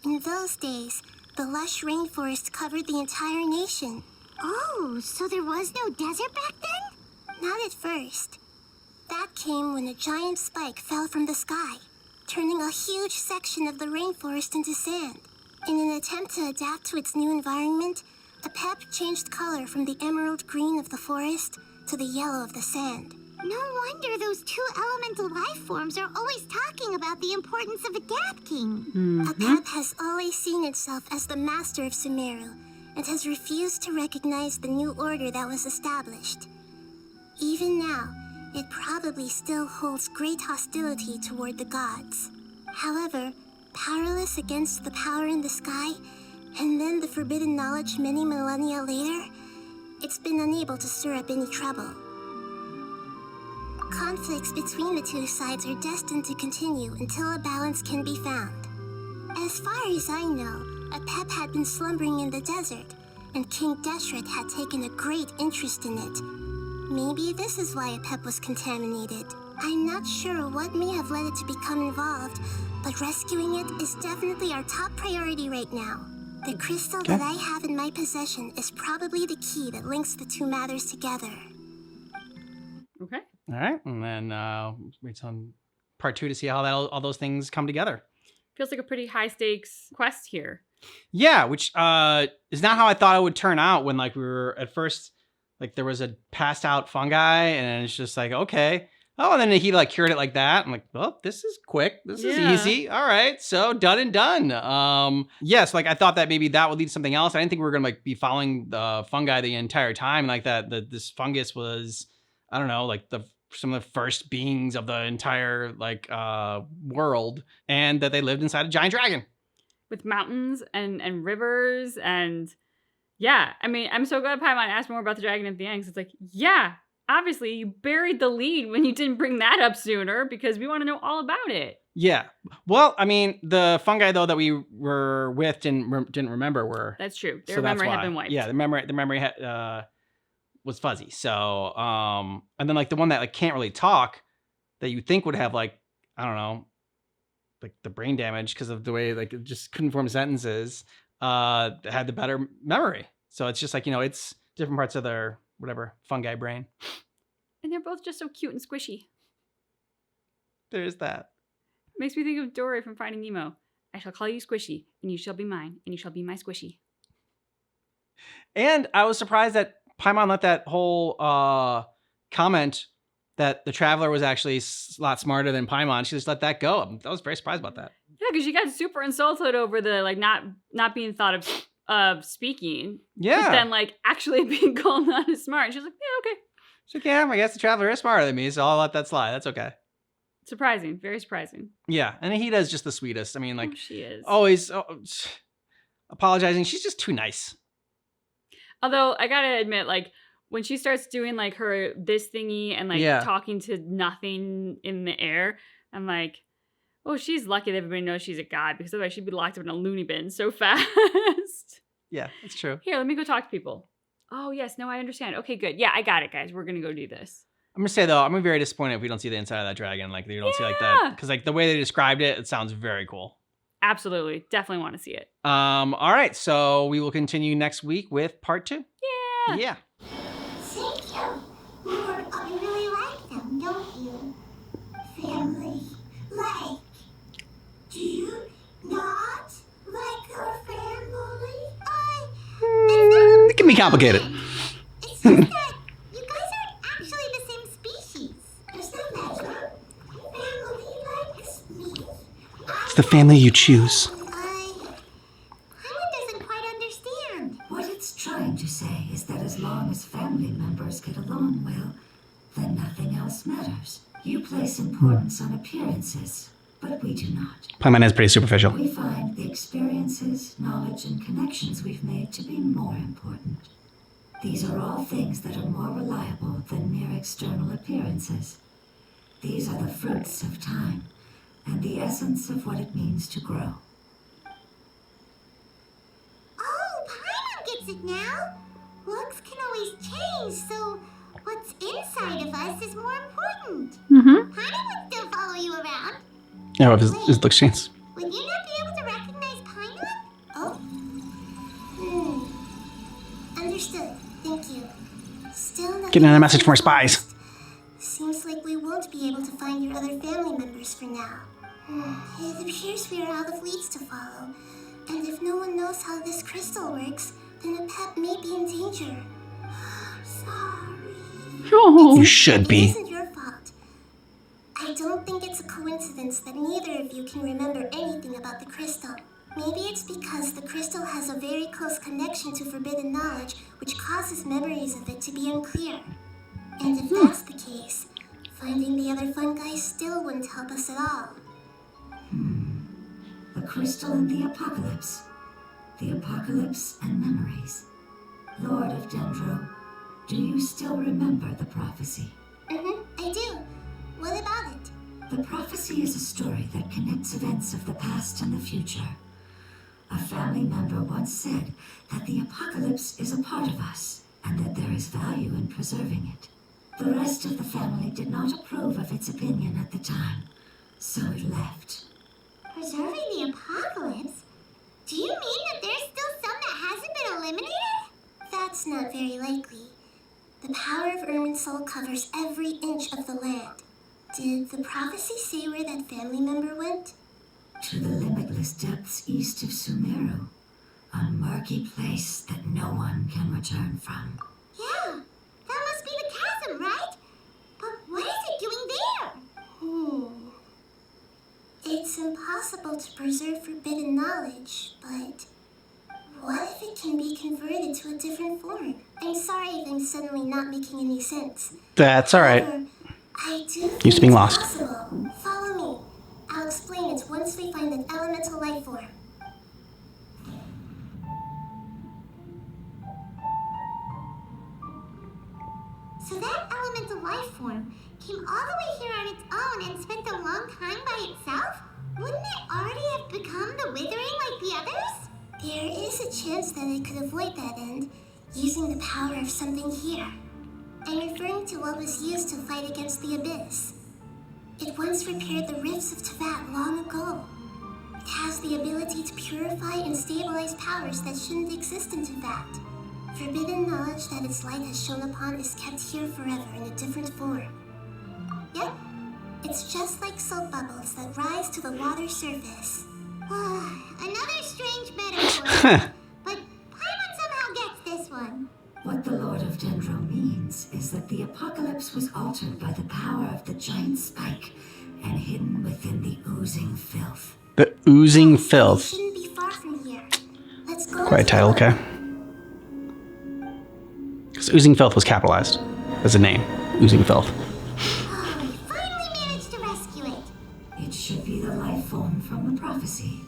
In those days, the lush rainforest covered the entire nation. Oh, so there was no desert back then? Not at first. That came when a giant spike fell from the sky, turning a huge section of the rainforest into sand. In an attempt to adapt to its new environment, Apep changed color from the emerald green of the forest to the yellow of the sand. No wonder those two elemental life forms are always talking about the importance of adapting. Apep has always seen itself as the master of Sumeru and has refused to recognize the new order that was established. Even now, it probably still holds great hostility toward the gods. However, powerless against the power in the sky, and then the forbidden knowledge many millennia later, it's been unable to stir up any trouble. Conflicts between the two sides are destined to continue until a balance can be found. As far as I know, Apep had been slumbering in the desert, and King Deshret had taken a great interest in it. Maybe this is why Apep was contaminated. I'm not sure what may have led it to become involved, but rescuing it is definitely our top priority right now. The crystal that I have in my possession is probably the key that links the two matters together. Okay. All right. And then wait on part 2 to see how all those things come together. Feels like a pretty high stakes quest here. Yeah, which is not how I thought it would turn out when like we were at first, like there was a passed out fungi and it's just like, okay. Oh, and then he like cured it like that. I'm like, well, this is quick. This is Yeah. easy. All right. So done and done. Yes, like I thought that maybe that would lead to something else. I didn't think we were gonna like be following the fungi the entire time. Like that this fungus was, I don't know, like some of the first beings of the entire like world, and that they lived inside a giant dragon. With mountains and rivers and yeah. I mean, I'm so glad Paimon asked more about the dragon at the end, 'cause it's like, yeah, obviously you buried the lead when you didn't bring that up sooner because we want to know all about it. Yeah. Well, I mean, the fungi though that we were with didn't remember were. That's true. Their So that's memory had why. been wiped. Yeah, the memory was fuzzy. So and then like the one that like can't really talk, that you think would have like, I don't know, like the brain damage because of the way like it just couldn't form sentences, had the better memory. So it's just like, it's different parts of their whatever fungi brain. And they're both just so cute and squishy. There's that. Makes me think of Dory from Finding Nemo. I shall call you Squishy, and you shall be mine, and you shall be my Squishy. And I was surprised that Paimon let that whole comment that the Traveler was actually a lot smarter than Paimon. She just let that go. I was very surprised about that. Yeah, because she got super insulted over the like not being thought of speaking. Yeah. But then like actually being called not as smart. She's like, yeah, okay. She's like, yeah, I guess the Traveler is smarter than me, so I'll let that slide. That's okay. Surprising, very surprising. Yeah, and Nahida is just the sweetest. I mean, like, she is always apologizing. She's just too nice. Although I gotta admit, like when she starts doing like her this thingy and like talking to nothing in the air, I'm like, oh, she's lucky that everybody knows she's a god, because otherwise she'd be locked up in a loony bin so fast. Yeah, it's true. Here, let me go talk to people. Oh yes, no, I understand. Okay, good. Yeah, I got it, guys. We're gonna go do this. I'm gonna say though, I'm gonna be very disappointed if we don't see the inside of that dragon. Like you don't see like that, because like the way they described it, it sounds very cool. Absolutely, definitely want to see it. All right, so we will continue next week with part 2. Yeah. Yeah. Thank you. You really like them, don't you? Family. Like, do you not like your family? It can be complicated. It's just that you guys aren't actually the same species. There's no matter. Family likes me. It's the family you choose. Paimon doesn't quite understand. What it's trying to say is that as long as family members get along well, then nothing else matters. You place importance on appearances, but we do not. Paimon is pretty superficial. We find the experiences, knowledge, and connections we've made to be more important. These are all things that are more reliable than mere external appearances. These are the fruits of time, and the essence of what it means to grow. Oh, Paimon gets it now. Looks can always change, so what's inside of us is more important. Mm-hmm. Paimon would still follow you around. Oh, if his looks change. Would you not be able to recognize Paimon? Oh. Understood. Thank you. Still nothing. Getting a message from our spies. Seems like we won't be able to find your other family members for now. It appears we are out of leads to follow. And if no one knows how this crystal works, then a pet may be in danger. Sorry. Oh. You should be. It isn't your fault. I don't think it's a coincidence that neither of you can remember anything about the crystal. Maybe it's because the crystal has a very close connection to forbidden knowledge, which causes memories of it to be unclear. And if that's the case, finding the other fungi still wouldn't help us at all. The crystal and the apocalypse. The apocalypse and memories. Lord of Dendro, do you still remember the prophecy? I do. What about it? The prophecy is a story that connects events of the past and the future. A family member once said that the apocalypse is a part of us, and that there is value in preserving it. The rest of the family did not approve of its opinion at the time, so it left. Preserving the apocalypse? Do you mean that there's still some that hasn't been eliminated? That's not very likely. The power of Irminsul covers every inch of the land. Did the prophecy say where that family member went? To the limitless depths east of Sumeru, a murky place that no one can return from. Yeah, that must be the chasm, right? But what is it doing there? It's impossible to preserve forbidden knowledge, but what if it can be converted to a different form? I'm sorry if I'm suddenly not making any sense. That's all right. However, I do think Used to being it's lost. possible. Follow me. I'll explain it once we find an elemental life form. So that elemental elemental life form came all the way here on its own and spent a long time by itself, wouldn't it already have become the Withering like the others? There is a chance that it could avoid that end, using the power of something here. I'm referring to what was used to fight against the Abyss. It once repaired the rifts of Teyvat long ago. It has the ability to purify and stabilize powers that shouldn't exist in Teyvat. Forbidden knowledge that its light has shone upon is kept here forever in a different form. Yep, it's just like soap bubbles that rise to the water surface. Another strange metaphor, but Paimon somehow gets this one. What the Lord of Dendro means is that the apocalypse was altered by the power of the giant spike and hidden within the oozing filth. The oozing filth. Shouldn't be far from here. Let's go. Quite a title, okay. Because oozing filth was capitalized as a name. Oozing filth. Oh, we finally managed to rescue it. It should be the life form from the prophecy.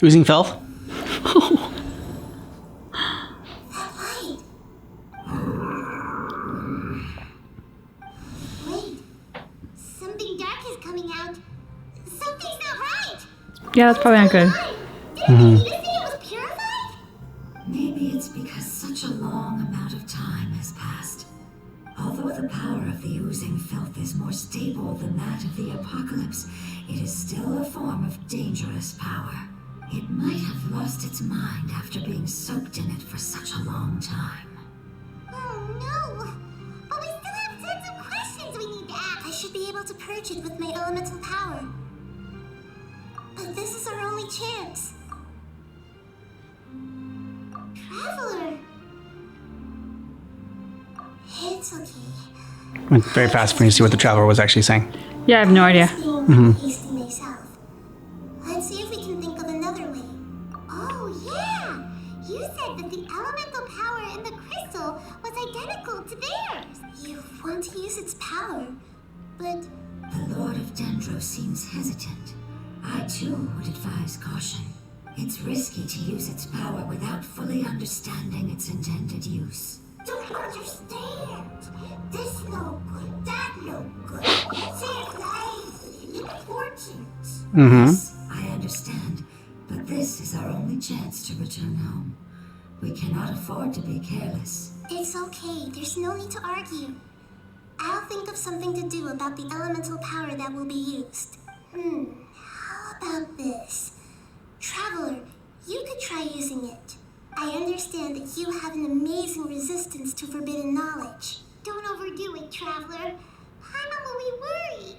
Oozing filth? That light. Wait, something dark is coming out. Something's not right. Yeah, that's probably not good. Didn't you say it was purified? Maybe it's because such a long amount of time has passed. Although the power of the oozing filth is more stable than that of the apocalypse, it is still a form of dangerous power. It might have lost its mind after being soaked in it for such a long time. Oh no! But we still have tons of questions we need to ask. I should be able to purge it with my elemental power. But this is our only chance. Traveler! It's okay. Went very fast for me to see what the traveler was actually saying. Yeah, I have no idea. Being hasty myself. Let's see if we can think of another way. Oh yeah! You said that the elemental power in the crystal was identical to theirs. You want to use its power, but The Lord of Dendro seems hesitant. I too would advise caution. It's risky to use its power without fully understanding its intended use. Don't understand. This no good, that no good. Save life. Important. Yes, I understand, but this is our only chance to return home. We cannot afford to be careless. it's okay. There's no need to argue. I'll think of something to do about the elemental power that will be used. How about this? Traveler, you could try using it. I understand that you have an amazing resistance to forbidden knowledge. Don't overdo it, Traveler. Paimon will be worried.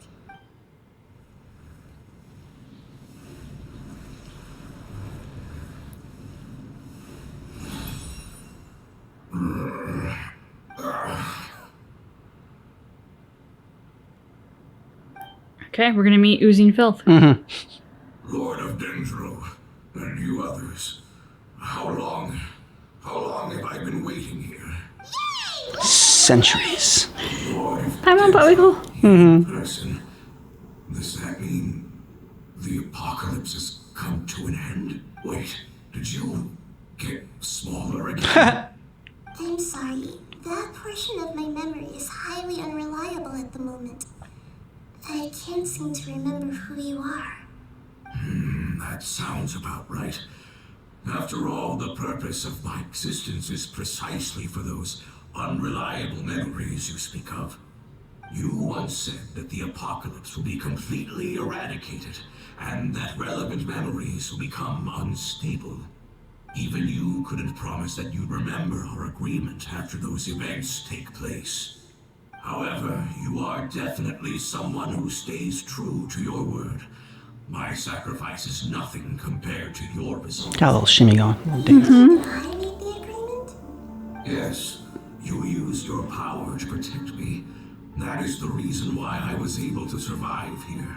Okay, we're gonna meet Oozing Filth. Lord of Dendro, and you others. How long have I been waiting here? Centuries. Lord of I'm on Buttwiggle. person. Does that mean the apocalypse has come to an end? Wait, did you get smaller again? I'm sorry. That portion of my memory is highly unreliable at the moment. I can't seem to remember who you are. That sounds about right. After all, the purpose of my existence is precisely for those unreliable memories you speak of. You once said that the apocalypse will be completely eradicated, and that relevant memories will become unstable. Even you couldn't promise that you'd remember our agreement after those events take place. However, you are definitely someone who stays true to your word. My sacrifice is nothing compared to your results. Got a little shimmy going. I made the agreement? Yes, you used your power to protect me. That is the reason why I was able to survive here.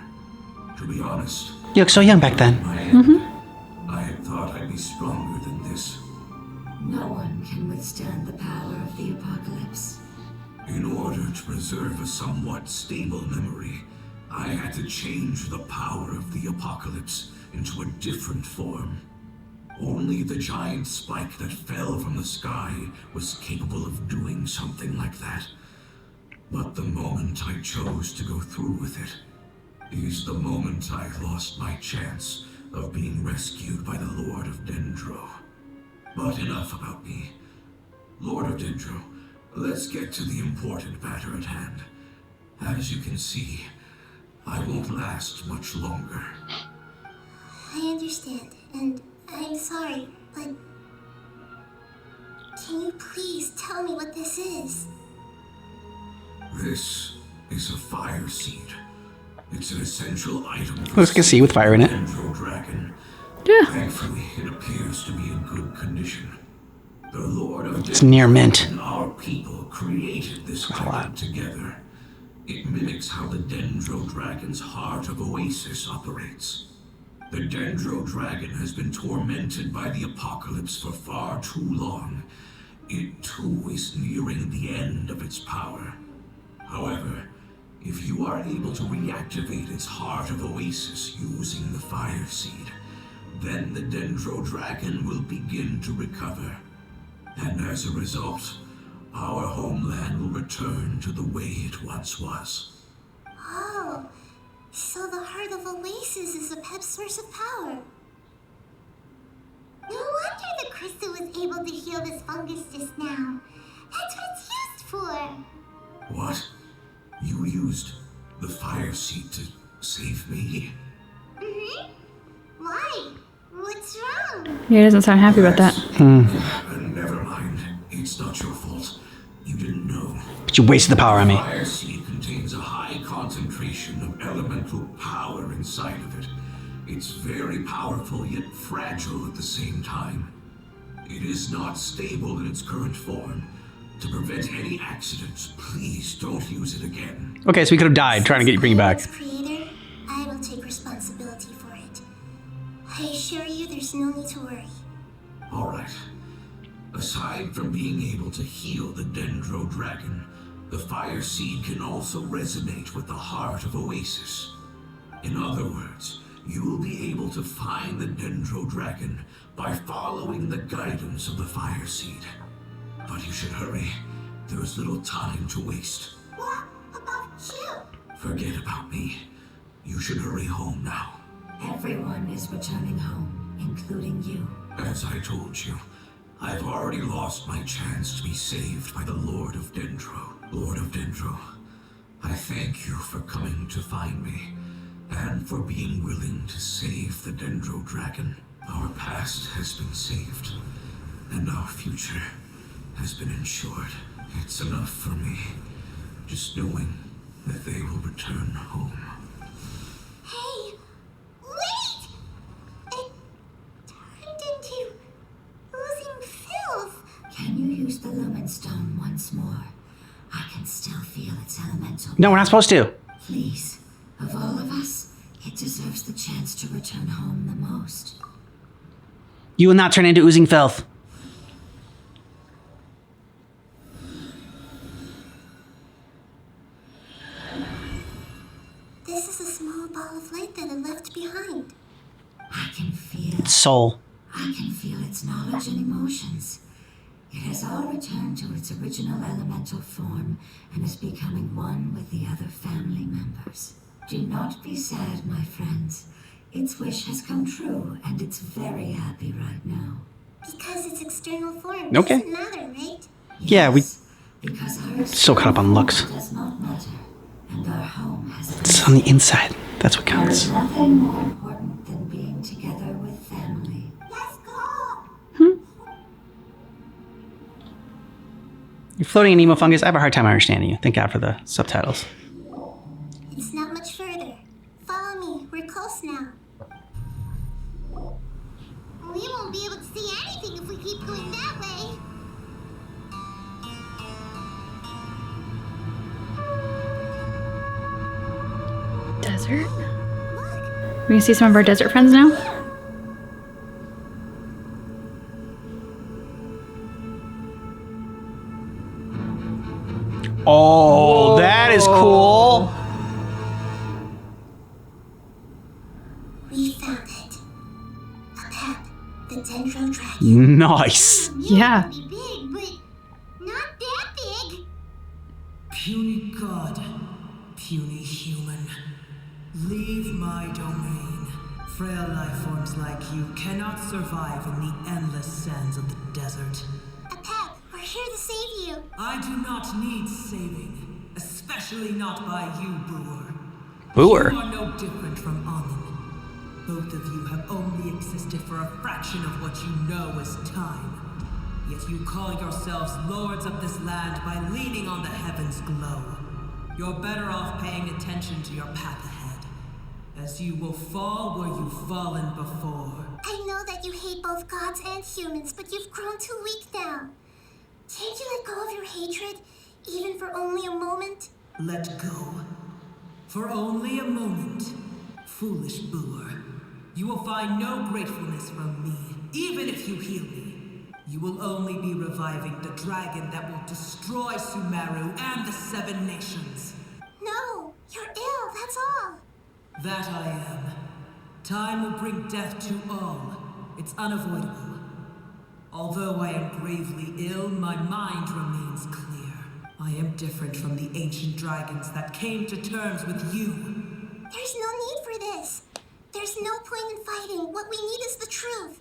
To be honest, You look so young back then. I had thought I'd be stronger than this. No one can withstand the power of the apocalypse. In order to preserve a somewhat stable memory, I had to change the power of the apocalypse into a different form. Only the giant spike that fell from the sky was capable of doing something like that. But the moment I chose to go through with it is the moment I lost my chance of being rescued by the Lord of Dendro. But enough about me. Lord of Dendro, let's get to the important matter at hand. As you can see, I won't last much longer. I understand, and I'm sorry, but can you please tell me what this is? This is a fire seed. It's an essential item. Looks like a seed with fire in it. Dendro dragon. Yeah. Thankfully, it appears to be in good condition. The Lord of It's near mint. and our people created this dragon together. It mimics how the Dendro Dragon's heart of Oasis operates. The Dendro Dragon has been tormented by the apocalypse for far too long. It too is nearing the end of its power. However, if you are able to reactivate its heart of Oasis using the fire seed, then the Dendro Dragon will begin to recover. And as a result, our homeland will return to the way it once was. Oh, so the heart of Oasis is a pep source of power. No wonder the crystal was able to heal this fungus just now. That's what it's used for. What? You used the fire seed to save me? Mm-hmm. Why? What's wrong? Yeah, he doesn't sound happy about that. Never mind. It's not your fault. You didn't know. But you wasted the power on me. Fire seed contains a high concentration of elemental power inside of it. It's very powerful yet fragile at the same time. It is not stable in its current form. To prevent any accidents, please don't use it again. Okay, so we could have died trying to get you bring you back. As creator, I will take responsibility for it. I assure you there's no need to worry. All right. Aside from being able to heal the Dendro Dragon, the fire seed can also resonate with the heart of Oasis. In other words, you will be able to find the Dendro Dragon by following the guidance of the fire seed. But you should hurry. There is little time to waste. What about you? Forget about me. You should hurry home now. Everyone is returning home, including you. As I told you, I've already lost my chance to be saved by the Lord of Dendro. Lord of Dendro, I thank you for coming to find me, and for being willing to save the Dendro Dragon. Our past has been saved, and our future has been ensured. It's enough for me, just knowing that they will return home. Hey, wait! It turned into oozing filth. Can you use the Lumen Stone once more? I can still feel its elemental. No, we're not supposed to. Please, of all of us, it deserves the chance to return home the most. You will not turn into oozing filth. This is a small ball of light that it left behind. I can feel. Its soul. I can feel its knowledge and emotions. It has all returned to its original elemental form and is becoming one with the other family members. Do not be sad, my friends. Its wish has come true, and it's very happy right now. Because its external form Okay. doesn't matter, right? Yeah, we Yes, because our so caught up on looks. does not matter, and our home has been. It's on the inside. That's what There counts. is nothing more important than being together with family. Let's go. You're floating in emo fungus. I have a hard time understanding you. Thank God for the subtitles. It's not much further. Follow me. We're close now. We won't be able to see anything if we keep going that way. Desert? We can see some of our desert friends now? Oh, that is cool. We found it. A pep, the Dendro Dragon. Nice. Yeah. Be big, but not that big. Puny god, puny human, leave my domain. Frail life forms like you cannot survive in the endless sands of the desert. Pep, we're here to save you. I do not need saving, especially not by you, Boor. Boor? You are no different from Amun. Both of you have only existed for a fraction of what you know as time. Yet you call yourselves lords of this land by leaning on the heavens' glow. You're better off paying attention to your path ahead, as you will fall where you've fallen before. I know that you hate both gods and humans, but you've grown too weak now. Can't you let go of your hatred, even for only a moment? Let go. For only a moment. Foolish Boor. You will find no gratefulness from me, even if you heal me. You will only be reviving the dragon that will destroy Sumeru and the 7 nations. No, you're ill, that's all. That I am. Time will bring death to all. It's unavoidable. Although I am gravely ill, my mind remains clear. I am different from the ancient dragons that came to terms with you. There's no need for this. There's no point in fighting. What we need is the truth.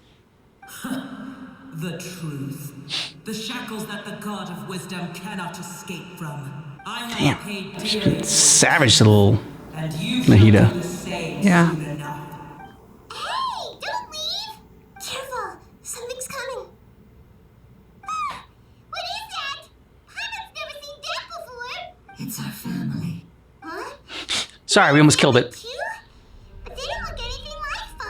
The truth. The shackles that the god of wisdom cannot escape from. I have paid dearly. Savage little and you Nahida. do the same Yeah. soon enough. Hey, don't leave! Careful, something's coming. Ah, what is that? I've never seen that before. It's our family. Huh? Sorry, we almost killed it. Too? But they don't look anything like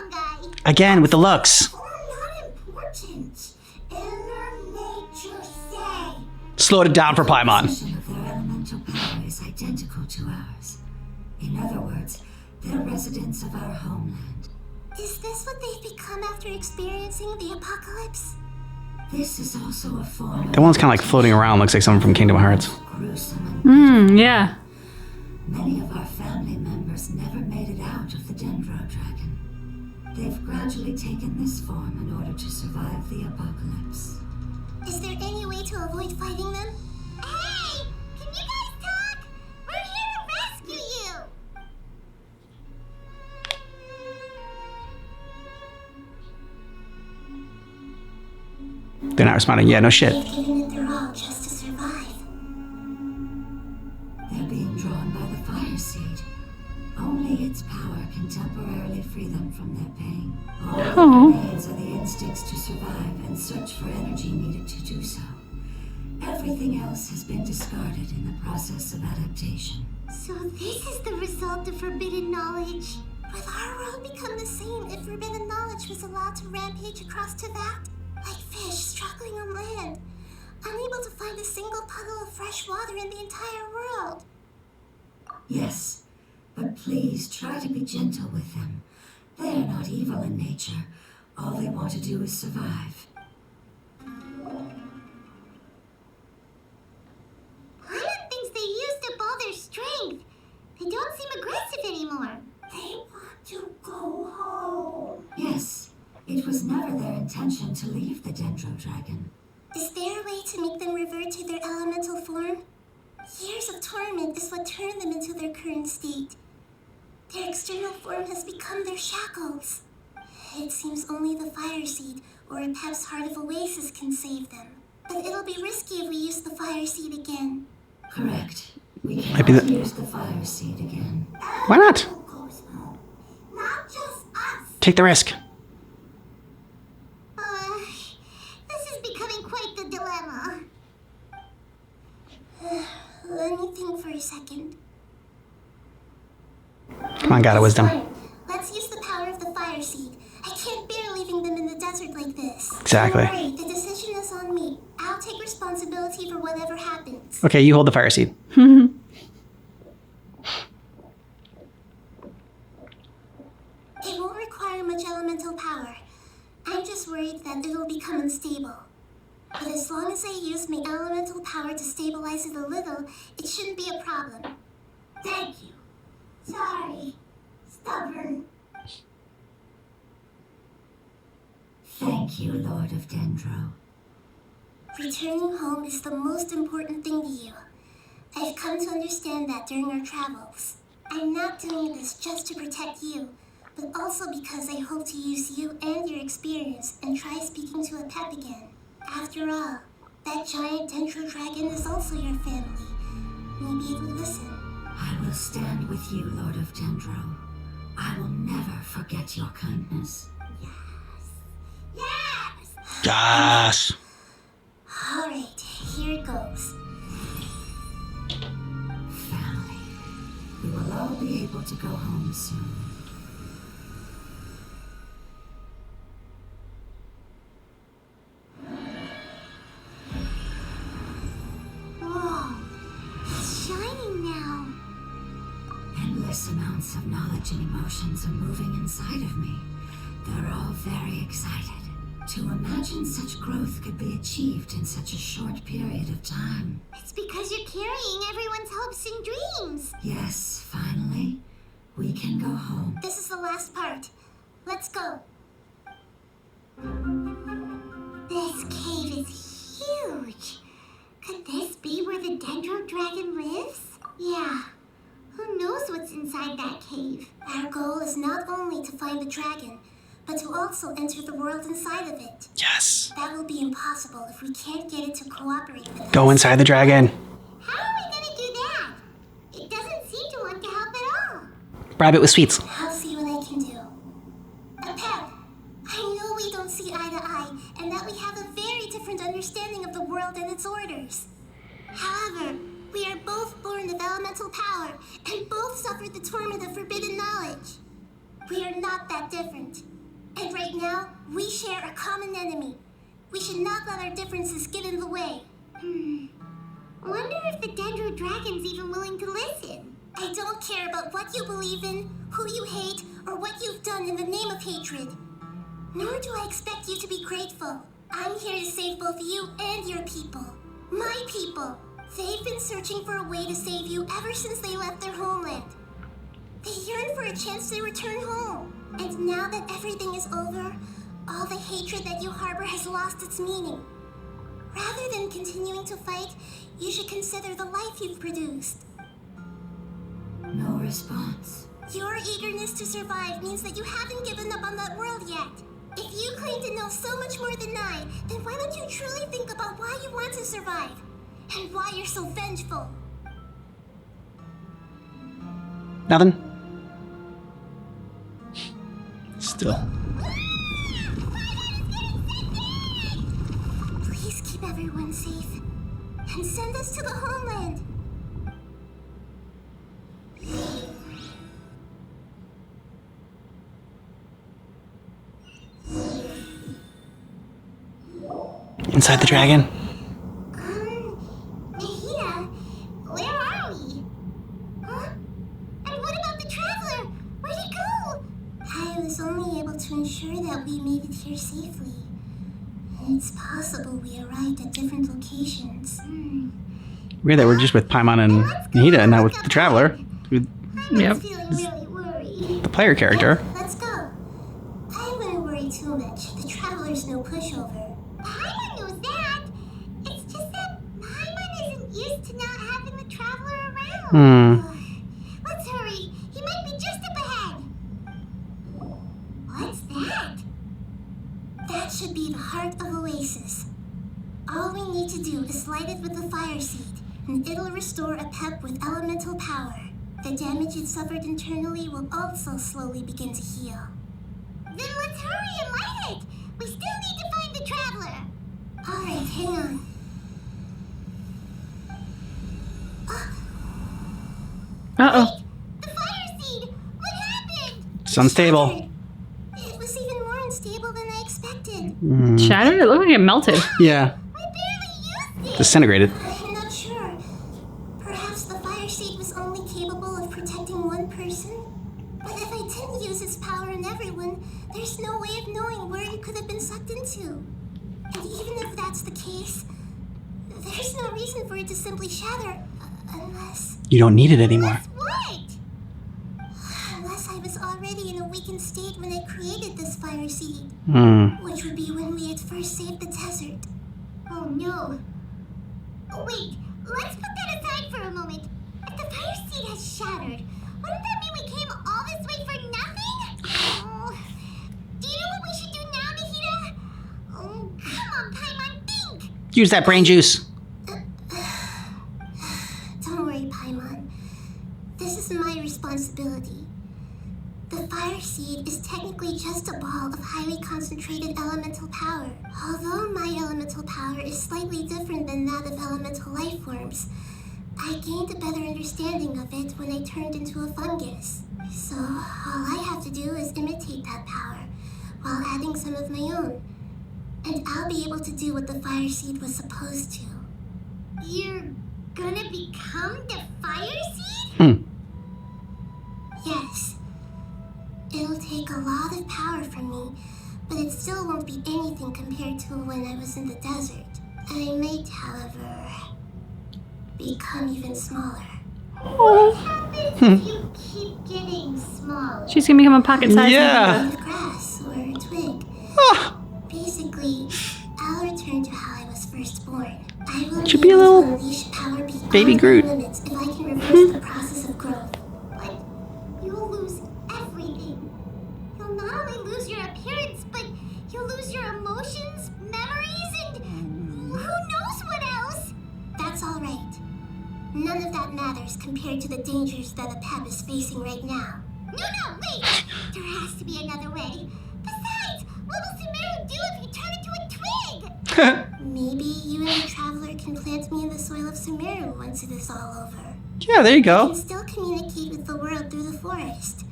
fungi. Again, with the looks. Or not important. Inner nature say. Slowed it down for Paimon. The position of their elemental power is identical to ours. In other words, they're residents of our homeland. Is this what they've become after experiencing the apocalypse? This is also a form That one's kind of like floating around, looks like someone from Kingdom Hearts. gruesome and Yeah. many of our family members never made it out of the Dendro Dragon. They've gradually taken this form in order to survive the apocalypse. Is there any way to avoid fighting them? Hey! Can you guys talk? We're here to rescue you! They're not responding. Yeah, no shit. They've given it their all just to survive. They're being drawn by the fire seed. Only its power can temporarily free them from their pain. All that remains are the instincts to survive and search for energy needed to do so. Everything else has been discarded in the process of adaptation. So this is the result of forbidden knowledge. Will our world become the same if forbidden knowledge was allowed to rampage across to that? Like fish struggling on land, unable to find a single puddle of fresh water in the entire world. Yes, but please try to be gentle with them. They are not evil in nature. All they want to do is survive. Paimon thinks they used up all their strength. They don't seem aggressive anymore. They want to go home. Yes, it was never their intention to leave the Dendro Dragon. Is there a way to make them revert to their elemental form? Years of torment is what turned them into their current state. Their external form has become their shackles. It seems only the fire seed or a Pep's Heart of Oasis can save them. But it'll be risky if we use the fire seed again. Correct. We Might be cannot the- use the fire seed again. Why not? Goes home. Not just us. Take the risk. This is becoming quite the dilemma. Let me think for a second. Come on, God of Wisdom. Fine. Let's use the power of the fire seed. I can't bear leaving them in the desert like this. Exactly. Don't worry, the decision is on me. I'll take responsibility for whatever happens. Okay, you hold the fire seed. It won't require much elemental power. I'm just worried that it'll become unstable. But as long as I use my elemental power to stabilize it a little, it shouldn't be a problem. Thank you. Sorry. Stubborn. Thank you, Lord of Dendro. Returning home is the most important thing to you. I've come to understand that during our travels. I'm not doing this just to protect you, but also because I hope to use you and your experience and try speaking to a pep again. After all, that giant dendro dragon is also your family. Maybe it would listen. I will stand with you, Lord of Dendro. I will never forget your kindness. Yes! Gosh. Alright, here it goes. Family. We will all be able to go home soon. Whoa, it's shining now. Endless amounts of knowledge and emotions are moving inside of me. They're all very excited. To imagine such growth could be achieved in such a short period of time. It's because you're carrying everyone's hopes and dreams. Yes, finally, we can go home. This is the last part. Let's go. This cave is huge. Could this be where the Dendro Dragon lives? Yeah. Who knows what's inside that cave? Our goal is not only to find the dragon, but to also enter the world inside of it. Yes. That will be impossible if we can't get it to cooperate with us. Go inside the dragon. How are we gonna do that? It doesn't seem to want to help at all. Bribe it with sweets. I'll see what I can do. Pep, I know we don't see eye to eye, and that we have a very different understanding of the world and its orders. However, we are both born of elemental power, and both suffered the torment of forbidden knowledge. We are not that different. And right now, we share a common enemy. We should not let our differences get in the way. Wonder if the Dendro Dragon's even willing to listen. I don't care about what you believe in, who you hate, or what you've done in the name of hatred. Nor do I expect you to be grateful. I'm here to save both you and your people. My people. They've been searching for a way to save you ever since they left their homeland. They yearn for a chance to return home. And now that everything is over, all the hatred that you harbor has lost its meaning. Rather than continuing to fight, you should consider the life you've produced. No response. Your eagerness to survive means that you haven't given up on that world yet. If you claim to know so much more than I, then why don't you truly think about why you want to survive? And why you're so vengeful? Nothing. Still. Please keep everyone safe. And send us to the homeland. Inside the dragon. Nahida, where are we? Huh? And what about the Traveler? Where'd he go? I was only able to ensure that we made it here safely. It's possible we arrived at different locations. Weird that we're just with Paimon and Nahida and not with the Traveler. With Yep. Feeling really worried. the player character. Let's go. I wouldn't worry too much. The Traveler's no pushover. Paimon knows that. It's just that Paimon isn't used to not having the Traveler around. Let's hurry. He might be just up ahead. What's that? That should be the heart of Oasis. All we need to do is light it with the fire seed, and it'll restore a pep with elemental power. The damage it suffered internally will also slowly begin to heal. Then let's hurry and light it. We still need to find the Traveler. Alright, hang on. Uh-oh. The fire seed. What happened? It's unstable. It was even more unstable than I expected. Shattered? It looked like it melted. Yeah. We barely used it. Disintegrated. I'm not sure. Perhaps the fire seed was only capable of protecting one person? But if I didn't use its power on everyone, there's no way of knowing where it could have been sucked into. And even if that's the case, there's no reason for it to simply shatter, unless... You don't need it anymore. What? Unless I was already in a weakened state when I created this fire seed. Which would be when we had first saved the desert. Oh no. Oh, wait, let's put that aside for a moment. scattered. Wouldn't that mean we came all this way for nothing? Oh. Do you know what we should do now, Nahida? Oh, come on, Paimon, think! Use that brain juice. Don't worry, Paimon. This is my responsibility. The fire seed is technically just a ball of highly concentrated elemental power. Although my elemental power is slightly different than that of elemental life forms, I gained a better understanding of it when I turned into a fungus. So all I have to do is imitate that power while adding some of my own. And I'll be able to do what the fire seed was supposed to. You're gonna become the fire seed? Yes. It'll take a lot of power from me, but it still won't be anything compared to when I was in the desert. I might, however, become even smaller. What happens if you keep getting smaller? She's gonna become a pocket-sized Yeah. With grass or a twig. Basically, I'll return to how I was first born. I will Should be be a able little to unleash power beyond baby my Groot. limits if I can reverse the process of growth. But you'll lose everything. You'll not only lose your appearance, but you'll lose your emotions, memories, and who knows what else? That's all right. None of that matters compared to the dangers that a pep is facing right now. No, wait! There has to be another way. Besides, what will Sumeru do if you turn into a twig? Maybe you and the Traveler can plant me in the soil of Sumeru once it is all over. Yeah, there you I go. can still communicate with the world through the forest.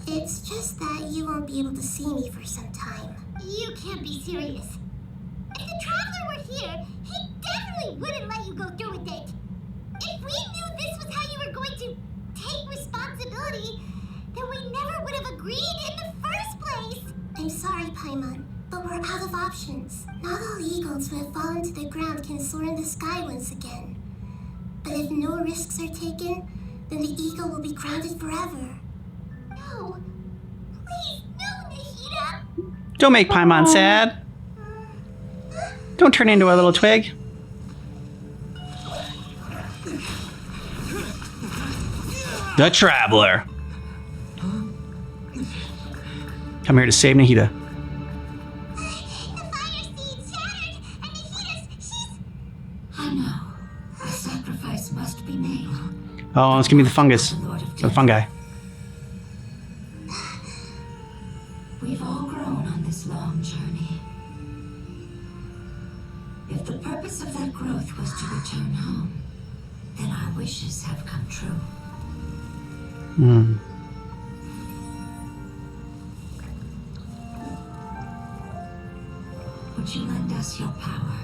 It's just that you won't be able to see me for some time. You can't be serious. If the Traveler were here, he definitely wouldn't let you go through with it. If we knew this was how you were going to take responsibility, then we never would have agreed in the first place. I'm sorry, Paimon, but we're out of options. Not all eagles who have fallen to the ground can soar in the sky once again. But if no risks are taken, then the eagle will be grounded forever. No. Please, no, Nahida. Don't make Paimon sad. Don't turn into a little twig. The Traveler. Come here to save Nahida. The fire seed shattered, and she's... I know. A sacrifice must be made. Oh, it's gonna be the fungus. The Lord of The Death. fungi. We've all grown on this long journey. If the purpose of that growth was to return home, then our wishes have come true. Would you lend us your power?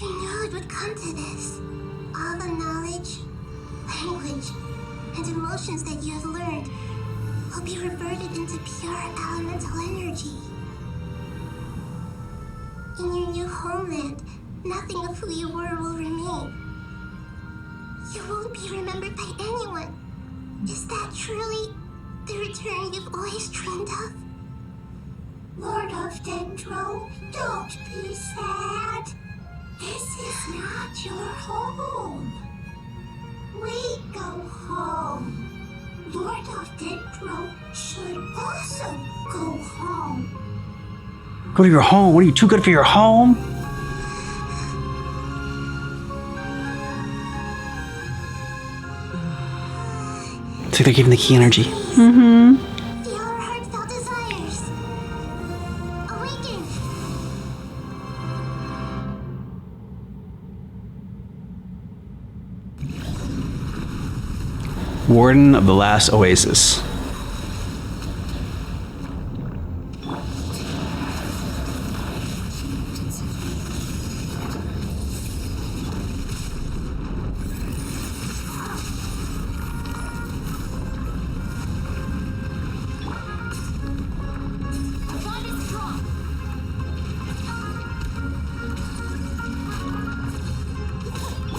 You knew it would come to this. All the knowledge, language, and emotions that you have learned will be reverted into pure elemental energy. In your new homeland, nothing of who you were will remain. You won't be remembered by anyone. Is that truly the return you've always dreamed of? Lord of Dendro, don't be sad. This is not your home. We go home. Lord of Dendro should also go home. Go to your home. What are you, too good for your home? It's like they're giving the key energy. Feel our heartfelt desires. Awaken. Warden of the Last Oasis.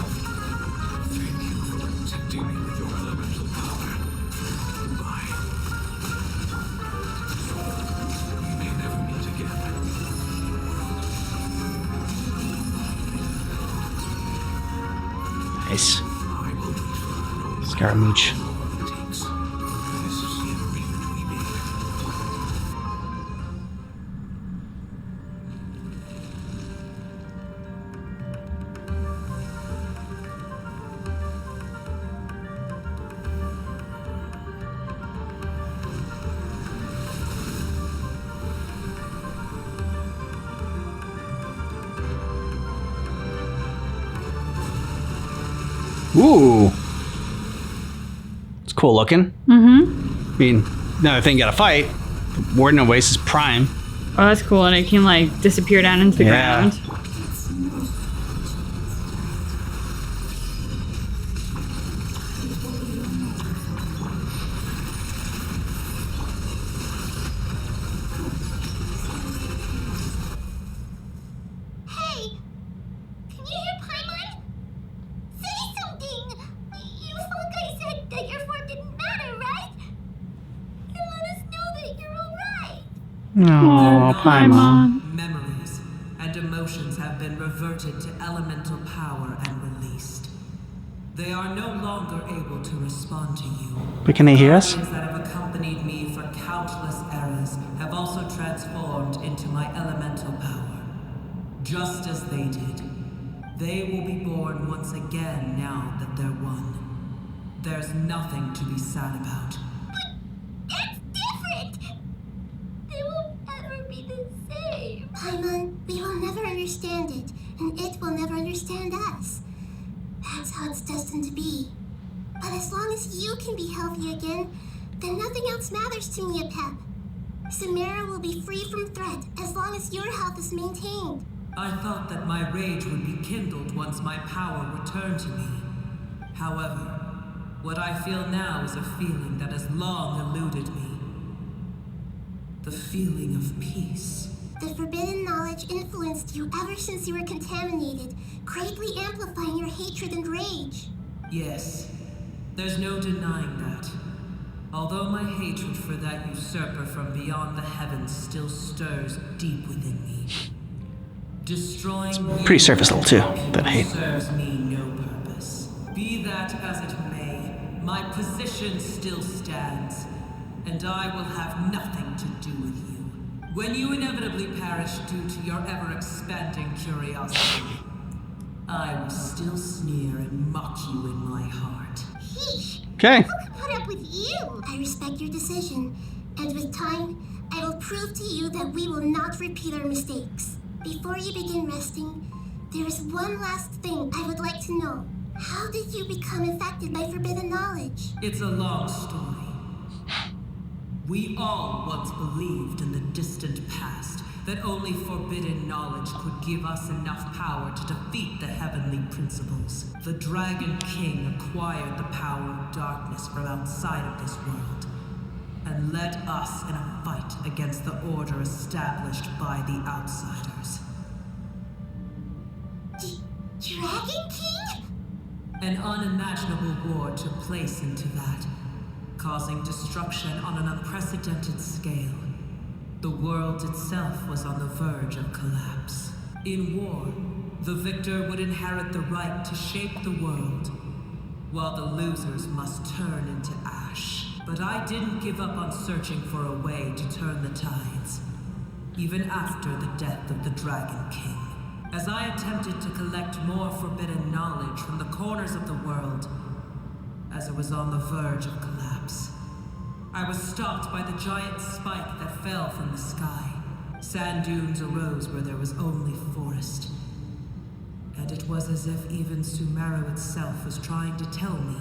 Thank you for protecting me with your elemental power. Goodbye. Nice. Scaramouche. Ooh. It's cool looking. Mm-hmm. I mean, another thing you gotta fight. Warden Oasis Prime. Oh, that's cool. And it can, like, disappear down into the ground. Hey! Can you hear Paimon? Say something! You fungi said that your form didn't matter, right? And let us know that you're alright! Oh, Paimon. Memories and emotions have been reverted to elemental power and released. They are no longer able to respond to you. But can they hear us? Guardians that have accompanied me for countless eras have also transformed into my elemental power. Just as they did. They will be born once again now that they're one. There's nothing to be sad about. That's different! They won't ever be the same! Paimon, we will never understand it, and it will never understand us. That's how it's destined to be. But as long as you can be healthy again, then nothing else matters to me, Apep. Samara will be free from threat as long as your health is maintained. I thought that my rage would be kindled once my power returned to me. However, what I feel now is a feeling that has long eluded me. The feeling of peace. The forbidden knowledge influenced you ever since you were contaminated, greatly amplifying your hatred and rage. Yes, there's no denying that. Although my hatred for that usurper from beyond the heavens still stirs deep within me. Destroying Pretty surface level too, that hate. serves me no purpose. Be that as it may, my position still stands, and I will have nothing to do with you. When you inevitably perish due to your ever-expanding curiosity, I will still sneer and mock you in my heart. Heesh! Okay. Who could put up with you? I respect your decision, and with time, I will prove to you that we will not repeat our mistakes. Before you begin resting, there is one last thing I would like to know. How did you become affected by forbidden knowledge? It's a long story. We all once believed in the distant past that only forbidden knowledge could give us enough power to defeat the heavenly principles. The Dragon King acquired the power of darkness from outside of this world and led us in a fight against the order established by the outsiders. Dragon King? An unimaginable war took place into that, causing destruction on an unprecedented scale. The world itself was on the verge of collapse. In war, the victor would inherit the right to shape the world, while the losers must turn into ash. But I didn't give up on searching for a way to turn the tides, even after the death of the Dragon King. As I attempted to collect more forbidden knowledge from the corners of the world, as it was on the verge of collapse, I was stopped by the giant spike that fell from the sky. Sand dunes arose where there was only forest. And it was as if even Sumeru itself was trying to tell me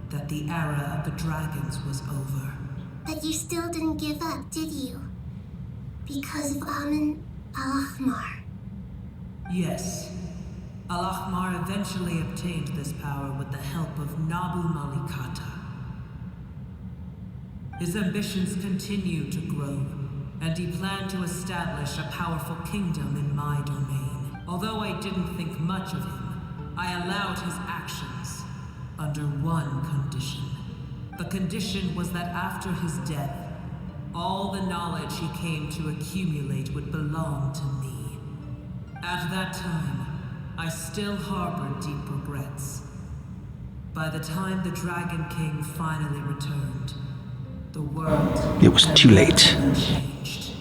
that the era of the dragons was over. But you still didn't give up, did you? Because of Amun Al-Ahmar. Yes. Al-Ahmar eventually obtained this power with the help of Nabu Malikata. His ambitions continued to grow, and he planned to establish a powerful kingdom in my domain. Although I didn't think much of him, I allowed his actions under one condition. The condition was that after his death, all the knowledge he came to accumulate would belong to me. At that time, I still harbored deep regrets, By the time the Dragon King finally returned, the world It was too late. changed.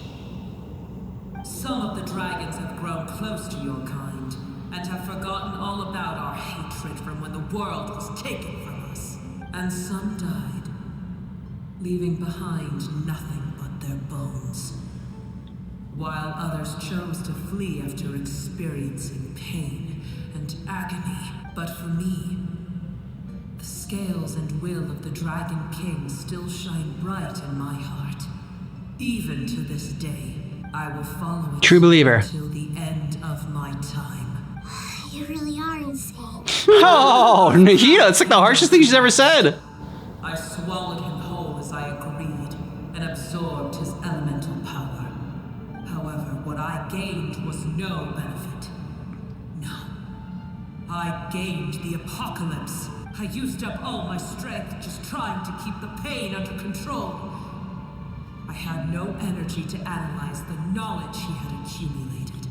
Some of the dragons have grown close to your kind and have forgotten all about our hatred from when the world was taken from us. And some died, leaving behind nothing but their bones. While others chose to flee after experiencing pain and agony. But for me, the scales and will of the Dragon King still shine bright in my heart. Even to this day, I will follow it True believer. until the end of my time. You really are insane. Oh, Nahida, it's like the harshest thing she's ever said. I swallowed him whole as I agreed and absorbed his elemental power. However, what I gained was no benefit. No. I gained the apocalypse. I used up all my strength just trying to keep the pain under control. I had no energy to analyze the knowledge he had accumulated.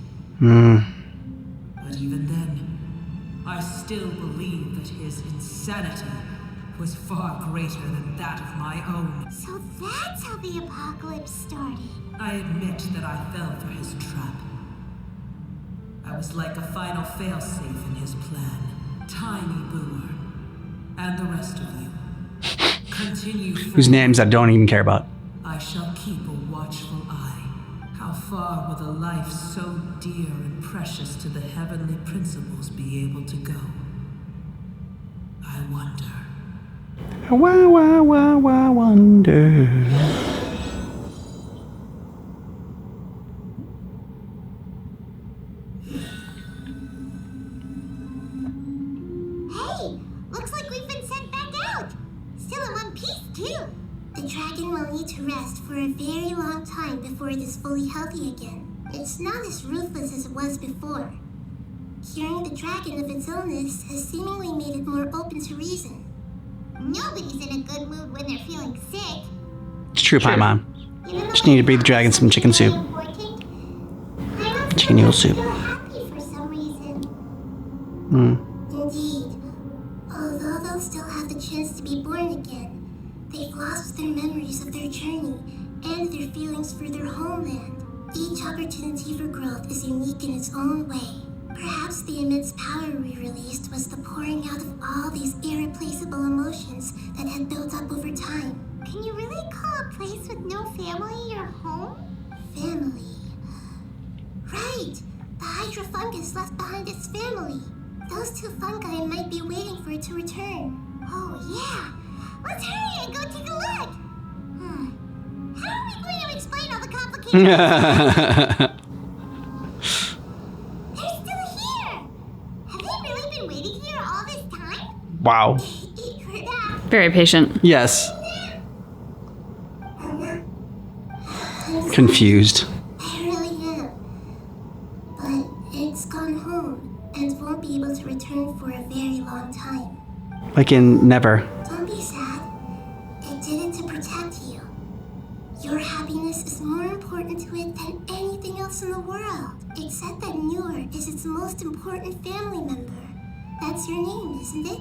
But even then, I still believe that his insanity was far greater than that of my own. So that's how the apocalypse started. I admit that I fell for his trap. I was like a final failsafe in his plan. Tiny Boomer, and the rest of you. Continue Whose names I don't even care about. I shall keep a watchful eye. How far will a life so dear and precious to the heavenly principles be able to go? I wonder. I wonder. Hey, looks like we've been sent back out. Still in one piece, too. The dragon will need to rest for a very long time before it is fully healthy again. It's not as ruthless as it was before. Curing the dragon of its illness has seemingly made it more open to reason. Nobody's in a good mood when they're feeling sick. It's true, Paimon. Even though Just need to breed the dragon some chicken soup. important, I Chicken noodle soup. feel happy for some reason. Indeed. Although they'll still have the chance to be born again, they've lost their memories of their journey and their feelings for their homeland. Each opportunity for growth is unique in its own way. Perhaps the immense power we released was the pouring out of all these irreplaceable emotions that had built up over time. Can you really call a place with no family your home? Family. Right! The Hydra fungus left behind its family. Those two fungi might be waiting for it to return. Oh, yeah. Let's hurry and go take a look. How are we going to explain all the complications? They're still here. Have they really been waiting here all this time? Wow. Eat for that. Very patient. Yes. Confused. I really am. But it's gone home and won't be able to return for a very long time. Like in never. Don't be sad. It did it to protect you. Your happiness is more important to it than anything else in the world. It said that Newer is its most important family member. That's your name, isn't it?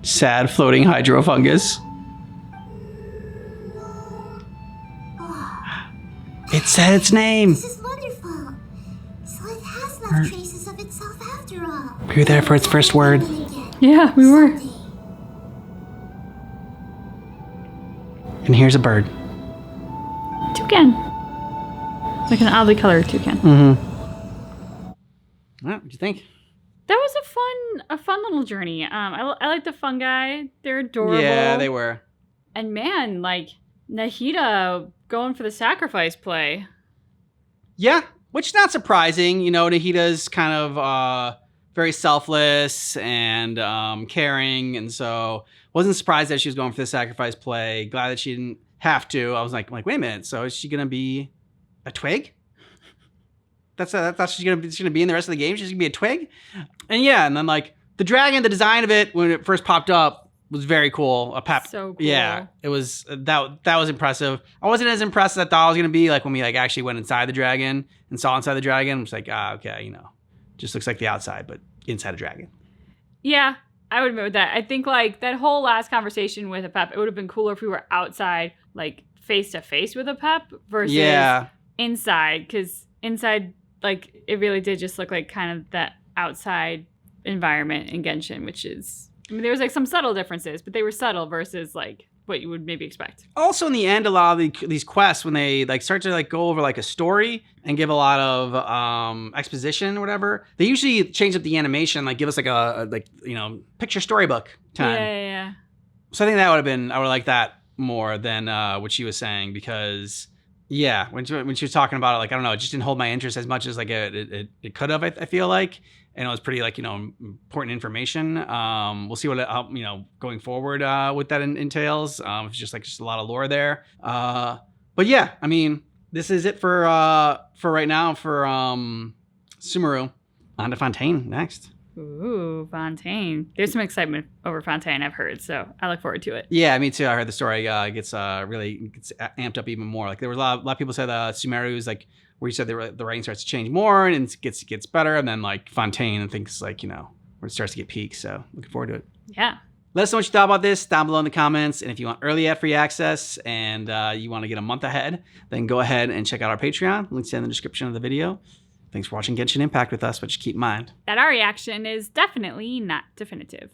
Sad floating hydrofungus. It said its name. This is wonderful. So it has left traces of itself after all. We were there for its first word. Yeah, we were. Someday. And here's a bird. Toucan. Like an oddly colored toucan. What'd you think? That was a fun little journey. I like the fungi. They're adorable. Yeah, they were. And man, like Nahida going for the sacrifice play. Yeah, which is not surprising. You know, Nahida's kind of very selfless and caring, and so wasn't surprised that she was going for the sacrifice play. Glad that she didn't have to. I was like, wait a minute. So is she gonna be a twig? That's she's gonna be in the rest of the game. She's gonna be a twig, and yeah, and then like the dragon, the design of it when it first popped up was very cool. So cool. Yeah, it was that was impressive. I wasn't as impressed as I thought I was gonna be. Like when we like actually went inside the dragon and saw inside the dragon, I'm just like, okay, you know, just looks like the outside, but inside a dragon. Yeah, I would admit with that. I think like that whole last conversation with a Pep, it would have been cooler if we were outside, like face to face with a Pep versus inside. Because inside, like it really did just look like kind of that outside environment in Genshin, which is, I mean, there was like some subtle differences, but they were subtle versus like what you would maybe expect. Also, in the end, a lot of these quests, when they like start to like go over like a story and give a lot of exposition or whatever, they usually change up the animation, like give us like a like, you know, picture storybook time. Yeah. So I think that would have been, I would like that more than what she was saying, because yeah, when she was talking about it, like I don't know, it just didn't hold my interest as much as like it could have. I feel like. And it was pretty like, you know, important information. We'll see what you know, going forward what that entails. It's just a lot of lore there. But yeah, I mean, this is it for right now for Sumeru. On to Fontaine next. Ooh, Fontaine. There's some excitement over Fontaine, I've heard, so I look forward to it. Yeah, me too. I heard the story gets amped up even more. Like there was a lot of people said Sumeru is like, where you said the writing starts to change more and it gets better, and then like Fontaine and things like, you know, where it starts to get peaks. So looking forward to it. Yeah. Let us know what you thought about this down below in the comments. And if you want early ad-free access and you want to get a month ahead, then go ahead and check out our Patreon. Links in the description of the video. Thanks for watching Genshin Impact with us, but just keep in mind that our reaction is definitely not definitive.